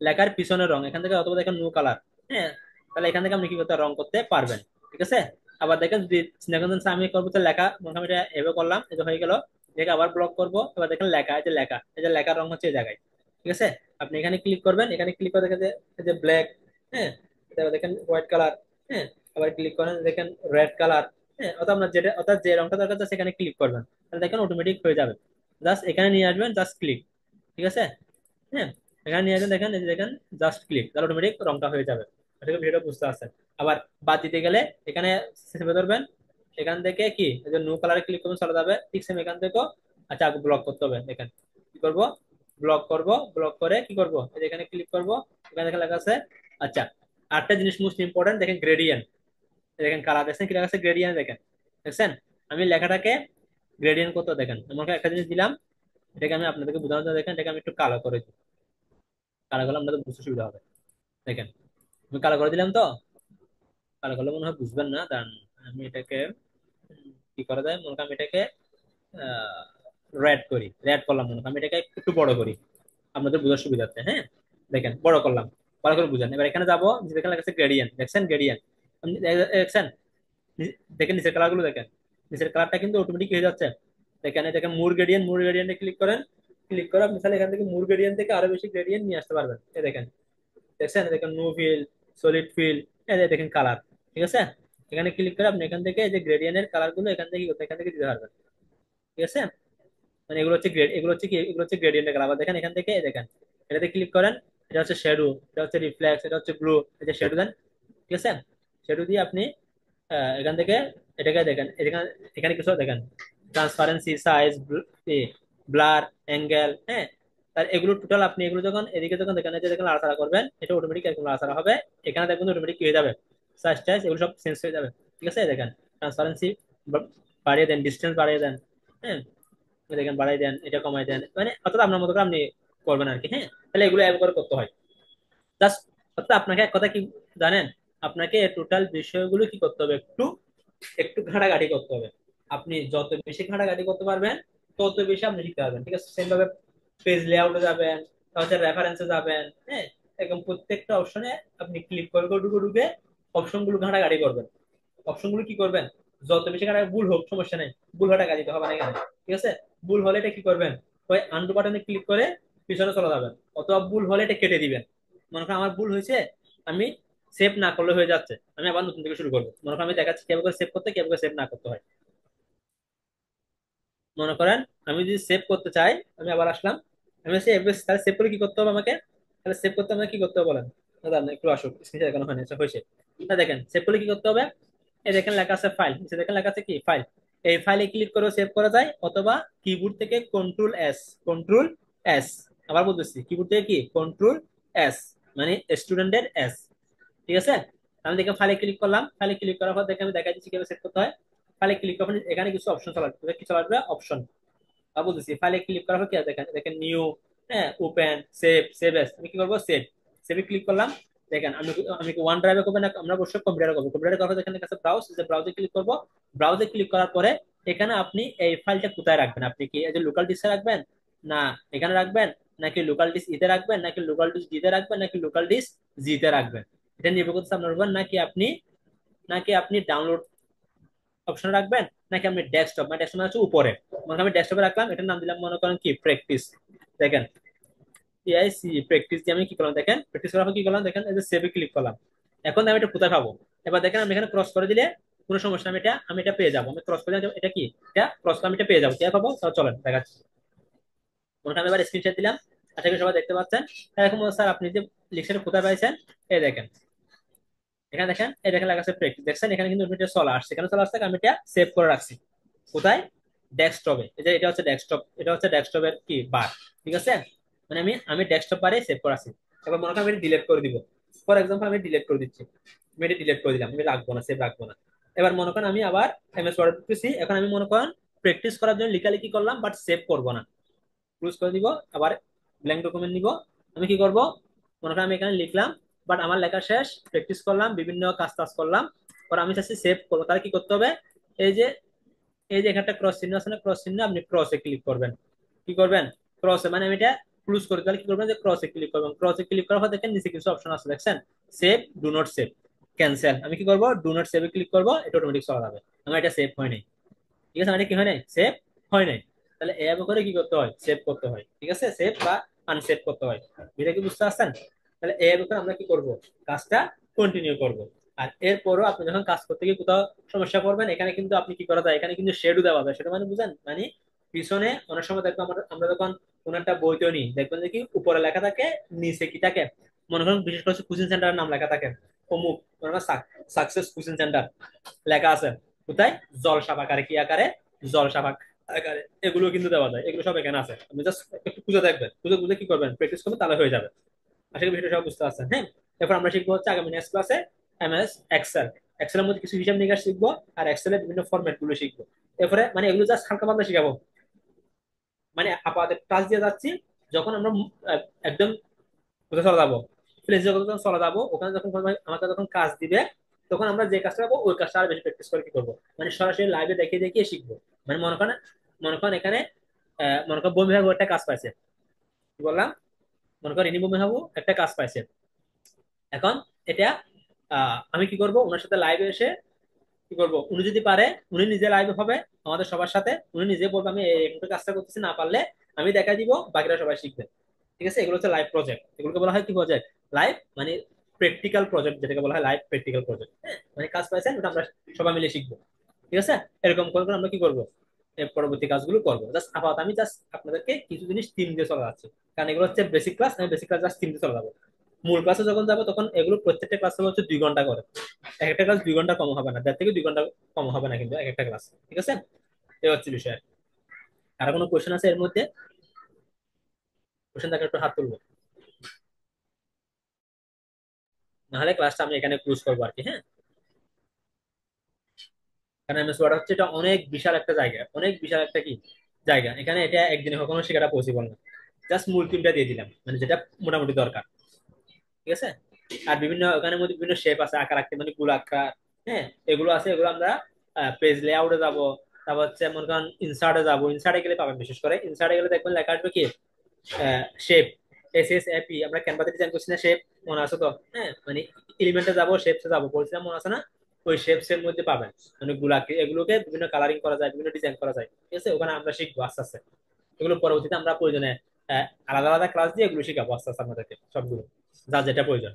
লেখার পিছনের রং, এখান থেকে অথবা দেখেন নো কালার, হ্যাঁ। তাহলে এখান থেকে আপনি কি করতে রং করতে পারবেন, ঠিক আছে। আবার দেখেন যদি চিন্তা করেন স্যার আমি করবো তো লেখা, মনে করেন আমি এটা এভাবে করলাম, এটা হয়ে গেল। এটাকে আবার ব্লক করবো, এবার দেখেন লেখা, এই যে লেখা, এই যে লেখার রং হচ্ছে এই জায়গায়। ঠিক আছে, আপনি এখানে ক্লিক করবেন, এখানে ক্লিক করে দেখেন যে এই যে ব্ল্যাক, হ্যাঁ, তারপর দেখেন হোয়াইট কালার, হ্যাঁ, আবার ক্লিক করেন দেখেন রেড কালার, হ্যাঁ, অর্থাৎ আপনার যেটা, অর্থাৎ যে রংটা দরকার জাস্ট এখানে ক্লিক করবেন, তাহলে দেখেন অটোমেটিক হয়ে যাবে। জাস্ট এখানে নিয়ে আসবেন, জাস্ট ক্লিক। ঠিক আছে, হ্যাঁ, এখানে নিয়ে আসবেন, দেখেন এই যে দেখেন জাস্ট ক্লিক, তাহলে অটোমেটিক রংটা হয়ে যাবে। এটাকে ভিডিওটা বুঝতে পারছেন। আবার বাদ দিতে গেলে এখানে চেপে ধরবেন, এখান থেকে কি এই যে নো কালারে ক্লিক করবেন চলে যাবে, ঠিক সেম এখান থেকেও। আচ্ছা, আগে ব্লক করতে হবে, দেখেন কি করব, ব্লক করব, ব্লক করে কি করব, এই যে এখানে ক্লিক করব, এখানে দেখেন লেখা আছে। আচ্ছা, আরেকটা জিনিস মোস্ট ইম্পর্টেন্ট, দেখেন গ্রেডিয়েন্ট, দেখেন কালার দেখছেন কি লেখা আছে, গ্রেডিয়েন্ট দেখেন, দেখছেন। আমি লেখাটাকে গ্রেডিয়েন্ট করতে দেখেন, আমাকে একটা জিনিস দিলাম, এটাকে আমি আপনাদেরকে বোঝানোর জন্য দেখেন এটাকে আমি একটু কালো করে দিই, কালো করলে আপনাদের বুঝতে সুবিধা হবে। দেখেন আমি কালো করে দিলাম তো, কালো করলে মনে হয় বুঝবেন না, দাঁড়ান আমি এটাকে কি করা যায়, মনে করেন আমি এটাকে রেড করি, রেড করলাম, মনে করেন আমি এটাকে একটু বড় করি আপনাদের বোঝার সুবিধার্থে, হ্যাঁ। দেখেন বড় করলাম, বড় করে বুঝেন। এবার এখানে যাবো, যেখানে লেখা আছে গ্রেডিয়েন্ট, দেখছেন গ্রেডিয়েন্ট, দেখছেন, দেখেন নিচের কালার গুলো দেখেন, নিচের কালারটা কিন্তু অটোমেটিক হয়ে যাচ্ছে। এখানে দেখেন মুর গ্রেডিয়েন্ট, মুর গ্রেডিয়েন্টে ক্লিক করেন, ক্লিক করে আপনি তাহলে এখান থেকে মুর গ্রেডিয়েন্ট থেকে আরো বেশি গ্রেডিয়েন্ট নিয়ে আসতে পারবেন। এই দেখেন, দেখছেন, দেখেন নো ফিল, সলিড ফিল, এই যে দেখেন কালার। ঠিক আছে, এখানে ক্লিক করে আপনি এখান থেকে এই যে গ্রেডিয়েন্টের কালার গুলো এখান থেকে কি করতে, এখান থেকে দিতে পারবেন। ঠিক আছে, মানে এগুলো হচ্ছে গ্রেড, এগুলো হচ্ছে কি, এগুলো হচ্ছে গ্রেডিয়েন্টের কালার। আবার দেখেন এখান থেকে এই দেখেন, এটাতে ক্লিক করেন, এটা হচ্ছে শ্যাডো, এটা হচ্ছে রিফ্লেক্স, এটা হচ্ছে ব্লু, এই যে শ্যাডো দেন। ঠিক আছে, শ্যাডো দিয়ে আপনি এখান থেকে এটাকে দেখেন, এখানে এখানে কিছু দেখেন ট্রান্সপারেন্সি, সাইজ, ব্লার, অ্যাঙ্গেল, হ্যাঁ। আর এগুলো টোটাল আপনি এগুলো যখন এদিকে যখন দেখেন, এই যে দেখেন নাড়াচাড়া করবেন, এটা অটোমেটিক এরকম নাড়াচাড়া হবে। এখানে দেখবেন অটোমেটিক কি হয়ে যাবে, সাইজ টাইজ এগুলো সব চেঞ্জ হয়ে যাবে। ঠিক আছে, দেখেন ট্রান্সপারেন্সি বাড়িয়ে দেন, ডিস্টেন্স বাড়িয়ে দেন, হ্যাঁ, দেখেন বাড়াই দেন, এটা কমাই দেন, মানে অর্থাৎ আপনার মতো করে আপনি করবেন আর কি, হ্যাঁ। তাহলে এগুলো অ্যাড করে করতে হয় জাস্ট। অর্থাৎ আপনাকে এক কথা কি জানেন, আপনাকে টোটাল বিষয়গুলো কি করতে হবে, একটু একটু ঘাটাঘাটি করতে হবে। আপনি যত বেশি ঘাটাঘাটি করতে পারবেন, তত বেশি আপনি শিখতে পারবেন। ঠিক আছে, সেম ভাবে পেজ লেআউটে যাবেন, তারপর রেফারেন্সে যাবেন, হ্যাঁ, একদম প্রত্যেকটা অপশনে আপনি ক্লিক করে করে ঢুকে ঢুকে অপশন গুলো ঘাটাঘাটি করবেন। অপশন গুলো কি করবেন, যত বেশি ঘাটাঘাটি, ভুল হোক সমস্যা নেই, ভুল হওয়াটা কাজ দিতে হবে না এখানে। ঠিক আছে, ভুল হলে এটা কি করবেন, ওই আনডু বাটনে ক্লিক করে পিছনে চলে যাবেন, অথবা ভুল হলে এটা কেটে দিবেন। মনে করেন আমার ভুল হয়েছে, আমি সেভ না করলে হয়ে যাচ্ছে, আমি আবার নতুন থেকে শুরু করবো। মনে করেন আমি দেখাচ্ছি কিভাবে করে সেভ করতে, কিভাবে করে সেভ না করতে হয়। মনে করেন আমি যদি সেভ করতে চাই, আমি আবার আসলাম, আমি সেভ, তাহলে সেভ করে কি করতে হবে আমাকে, তাহলে সেভ করতে আমাকে কি করতে হবে বলেন, দাঁড়ান একটু আসুক, স্ক্রিন দেখানো হয়নি, আচ্ছা হয়েছে। তা দেখেন সেভ করলে কি করতে হবে, এই দেখেন লেখা আছে ফাইল, দেখেন লেখা আছে কি ফাইল, এই ফাইলে ক্লিক করে সেভ করা যায়, অথবা কিবোর্ড থেকে কন্ট্রোল এস, কন্ট্রোল এস, আবার বলতেছি কিবোর্ড থেকে কি কন্ট্রোল এস, মানে স্টুডেন্টের এস। ঠিক আছে, আমি দেখে ফাইলে ক্লিক করলাম, ফাইলে ক্লিক করার পর দেখে আমি দেখা দিচ্ছি কিভাবে সেভ করতে হয়। ফাইলে ক্লিক করার পর এখানে কিছু অপশন চলে আসবে, কি চলে আসবে অপশন, বলতেছি ফাইলে ক্লিক করার পর কি আছে, দেখেন দেখেন নিউ, হ্যাঁ, ওপেন, সেভ, সেভ এস, আমি কি করবো সেভ, সেভে ক্লিক করলাম। দেখেন আমি আমি কি ওয়ান ড্রাইভে করবো না, আমরা অবশ্যই কম্পিউটারে করবো, কম্পিউটারে করার পর এখানে কাছে ব্রাউজ, যে ব্রাউজে ক্লিক করবো। ব্রাউজে ক্লিক করার পরে এখানে আপনি এই ফাইলটা কোথায় রাখবেন, আপনি কি এই যে লোকাল ডিস্কে রাখবেন, না এখানে রাখবেন, নাকি লোকাল ডিস্ক ইতে রাখবেন, নাকি লোকাল ডিস্ক ডিতে রাখবেন, নাকি লোকাল ডিস্ক জিতে রাখবেন, এটা নির্ভর করছে আপনার উপর। নাকি আপনি ডাউনলোড অপশন রাখবেন, নাকি আপনি ডেস্কটপ, মানে ডেস্কটপ হচ্ছে উপরে, মনে করেন আমি ডেস্কটপে রাখলাম, এটার নাম দিলাম মনে করেন কি প্র্যাকটিস। দেখেন পিআইসি প্র্যাকটিস দিয়ে আমি কি করলাম, দেখেন প্র্যাকটিস করার পর কি করলাম, দেখেন এই যে সেভে ক্লিক করলাম। এখন আমি এটা কোথায় পাবো, এবার দেখেন আমি এখানে ক্রস করে দিলে কোনো সমস্যা, আমি এটা পেয়ে যাবো, আমি ক্রস করে দিলে এটা কি, এটা ক্রস করে আমি এটা পেয়ে যাবো, কি পাবো তাও চলেন দেখাচ্ছি। মনে করেন আমি এবার স্ক্রিনশট দিলাম, আশা করি সবাই দেখতে পাচ্ছেন। এখন স্যার আপনি যে লিখছেন কোথায় পাইছেন, এই দেখেন, এখানে দেখেন, এই দেখেন লেখা আছে প্র্যাকটিস, দেখছেন এখানে কিন্তু এটা চলে আসছে, এখানে চলে আসছে, আমি এটা সেভ করে রাখছি কোথায়, ডেস্কটপে, এই যে এটা হচ্ছে ডেস্কটপ, এটা হচ্ছে ডেস্কটপের কি বার। ঠিক আছে, মানে আমি ডেস্কটপ বারে সেভ করে আছি। এবার মনে করেন আমি ডিলিট করে দিব, ফর এক্সাম্পল আমি ডিলিট করে দিচ্ছি, আমি এটা ডিলিট করে দিলাম, আমি রাখবো না, সেভ রাখবো না। এবার মনে করেন আমি আবার এমএস ওয়ার্ড ঢুকতেছি, এখন আমি মনে করেন প্র্যাকটিস করার জন্য লিখালিখি করলাম, বাট সেভ করবো না, ক্লোজ করে দিব, আবার ব্ল্যাঙ্ক ডকুমেন্ট নিব। আমি কি করব, মনে করেন আমি এখানে লিখলাম, বাট আমার লেখা শেষ, প্র্যাকটিস করলাম, বিভিন্ন কাজ টাজ করলাম, পর আমি চাচ্ছি সেভ করবো, তাহলে কি করতে হবে, এই যে এই যে এখানটা ক্রস চিহ্ন আছে না, ক্রস চিহ্ন, আপনি ক্রসে ক্লিক করবেন। কি করবেন, ক্রসে, মানে আমি এটা ক্লোজ করে, তাহলে কি করবেন, যে ক্রসে ক্লিক করবেন, ক্রসে ক্লিক করার পর দেখেন নিচে কিছু অপশন আছে, দেখছেন save, do not save. Cancel, আমি কি করবো, ডু নট সেভে ক্লিক করবো, এটা অটোমেটিক চলে যাবে। আমার এটা সেভ হয় নাই। ঠিক আছে, মানে কি হয় নাই, সেভ হয় নাই। তাহলে এভাবে করে কি করতে হয়, সেভ করতে হয়। ঠিক আছে, সেভ বা আনসেভ করতে হয়। এটা কি বুঝতে পারছেন? তাহলে এভাবে করে আমরা কি করব, কাজটা কন্টিনিউ করব। আর এরপরও আপনি যখন কাজ করতে গিয়ে কোথাও সমস্যা পড়বেন, এখানে কিন্তু আপনি কি করা যায়, এখানে কিন্তু শেডও দেওয়া যায়। সেটা মানে বুঝেন, মানে পিছনে অনেক সময় দেখবো আমরা আমরা যখন কোন একটা বইতেও নিই, দেখবেন যে কি উপরে লেখা থাকে, নিচে কি থাকে, মনে করেন বিশেষ করে কোচিং সেন্টারের নাম লেখা থাকে, অমুক মনে করেন সাকসেস কোচিং সেন্টার লেখা আছে কোথায়, জলসাপ আকারে, কি আকারে, জলসাপ আকারে। এগুলো কিন্তু দেওয়া যায়, এগুলো সব এখানে আছে। আপনি জাস্ট একটু খুঁজে দেখবেন, খুঁজে খুঁজে কি করবেন, প্র্যাকটিস করবেন, তাহলে হয়ে যাবে। আশা করি বিষয়টা সব বুঝতে পারছেন। হ্যাঁ, এরপর আমরা শিখবো হচ্ছে আগামী নেক্সট ক্লাসে এমএস এক্সেল। এক্সেলের মধ্যে কিছু হিসাব নিকাশ শিখবো, আর এক্সেলের বিভিন্ন ফরম্যাট গুলো শিখবো। এরপরে মানে এগুলো জাস্ট হালকা পাতলা শিখাবো, মানে আপাতত টাচ দিয়ে যাচ্ছি। যখন আমরা একদম কোথায় চলে যাবো, প্লেস যখন চলে যাবো, ওখানে যখন আমাকে যখন কাজ দিবে, তখন আমরা যে কাজটা করবো ওই কাজটা আরো বেশি প্র্যাকটিস করে কি করবো, মানে সরাসরি লাইভে দেখিয়ে দেখিয়ে শিখবো। মানে মনে করেন এখানে মনে করেন বমি ভাবু একটা কাজ পাইছে, কি বললাম, মনে করেন রিনি বমি ভাবু একটা কাজ পাইছে। এখন এটা আমি কি করব, ওনার সাথে লাইভে এসে কি করব, উনি যদি পারে উনি নিজে লাইভ হবে আমাদের সবার সাথে, উনি নিজে বলবে আমি এই কাজটা করতেছি, না পারলে আমি দেখাই দিব, বাকিরা সবাই শিখবে। ঠিক আছে, এগুলো হচ্ছে লাইভ প্রজেক্ট, এগুলোকে বলা হয় কি প্রজেক্ট, লাইভ মানে প্র্যাকটিক্যাল প্রজেক্ট, যেটাকে বলা হয় লাইভ প্র্যাকটিক্যাল প্রজেক্ট। হ্যাঁ, মানে কাজ পাইছেন ওটা আমরা সবাই মিলে শিখবো। ঠিক আছে, এরকম করে করে আমরা কি করবো, এর পরবর্তী কাজগুলো করবো। জাস্ট আপাতত আমি জাস্ট আপনাদেরকে কিছু জিনিস টিম দিয়ে চলে যাচ্ছি, কারণ এগুলো হচ্ছে বেসিক ক্লাস, আমি বেসিক ক্লাস জাস্ট টিম দিয়ে চলে যাবো। মূল ক্লাসে যখন যাবো তখন এগুলো প্রত্যেকটা ক্লাস হবে হচ্ছে 2 ঘন্টা করে। এক একটা ক্লাস 2 ঘন্টা কম হবে না, 1.5 থেকে 2 ঘন্টা কম হবে না কিন্তু এক একটা ক্লাস। ঠিক আছে, এই হচ্ছে বিষয়। আর কোনো কোয়েশ্চেন আছে এর মধ্যে? কোয়েশ্চেন থাকলে একটু হাত তুলবো, নাহলে ক্লাসটা আমি এখানে ক্লোজ করবো আর কি। হ্যাঁ, কারণ এমএস ওয়ার্ড হচ্ছে এটা অনেক বিশাল একটা জায়গা, অনেক বিশাল একটা কি জায়গা, এখানে এটা একদিনে কখনো শেখাটা পসিবল না। জাস্ট মূল টিমটা দিয়ে দিলাম, মানে যেটা মোটামুটি দরকার। ঠিক আছে, আর বিভিন্ন ওখানের মধ্যে বিভিন্ন শেপ আছে, আকার আঁকতে মানে গোল আকার। হ্যাঁ, এগুলো আছে, এগুলো আমরা পেজ লেআউটে যাব। তারপর হচ্ছে মনে করেন ইনসার্টে যাবো, ইনসার্টে গেলে পাবেন, বিশেষ করে ইনসার্টে গেলে দেখবেন লেখা আসবে কি, শেপ, SSAP, আমরা ক্যানভাতে ডিজাইন করছি না শেপ, মনে আছে তো? হ্যাঁ, মানে এলিমেন্টে যাবো, শেপসে যাবো, বলছিলাম মনে আছে না? ওই শেপস এর মধ্যে পাবেন মানে গুলাকে, এগুলোকে বিভিন্ন কালারিং করা যায়, বিভিন্ন ডিজাইন করা যায়। ঠিক আছে, ওখানে আমরা শিখবো আস্তে আস্তে। এগুলো পরবর্তীতে আমরা প্রয়োজনে আলাদা আলাদা ক্লাস দিয়ে এগুলো শিখাবো আস্তে আস্তে আপনাদেরকে সবগুলো, যা যেটা প্রয়োজন।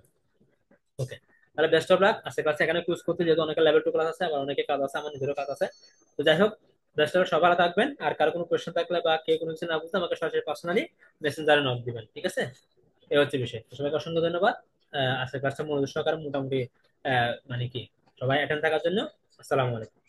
ওকে, তাহলে বেস্ট অফ লাক। আজকে ক্লাসে এখানে ক্লোজ করতে, যেহেতু অনেকে লেভেল 2 ক্লাস আছে, আবার অনেকে কাজ আছে, আমার নিজেরও কাজ আছে। তো যাই হোক, বেস্ট অফ, সবাই ভালো থাকবেন। আর কারো কোনো কোয়েশ্চেন থাকলে বা কেউ কোনো কিছু না বুঝতে, আমাকে সরাসরি পার্সোনালি মেসেঞ্জারে নক দিবেন। ঠিক আছে, এই হচ্ছে বিষয়। তো সবাইকে অসংখ্য ধন্যবাদ আজকের ক্লাসটা মনোযোগ সহকারে মোটামুটি মানে কি সবাই অ্যাটেন্ড থাকার জন্য। আসসালামু আলাইকুম।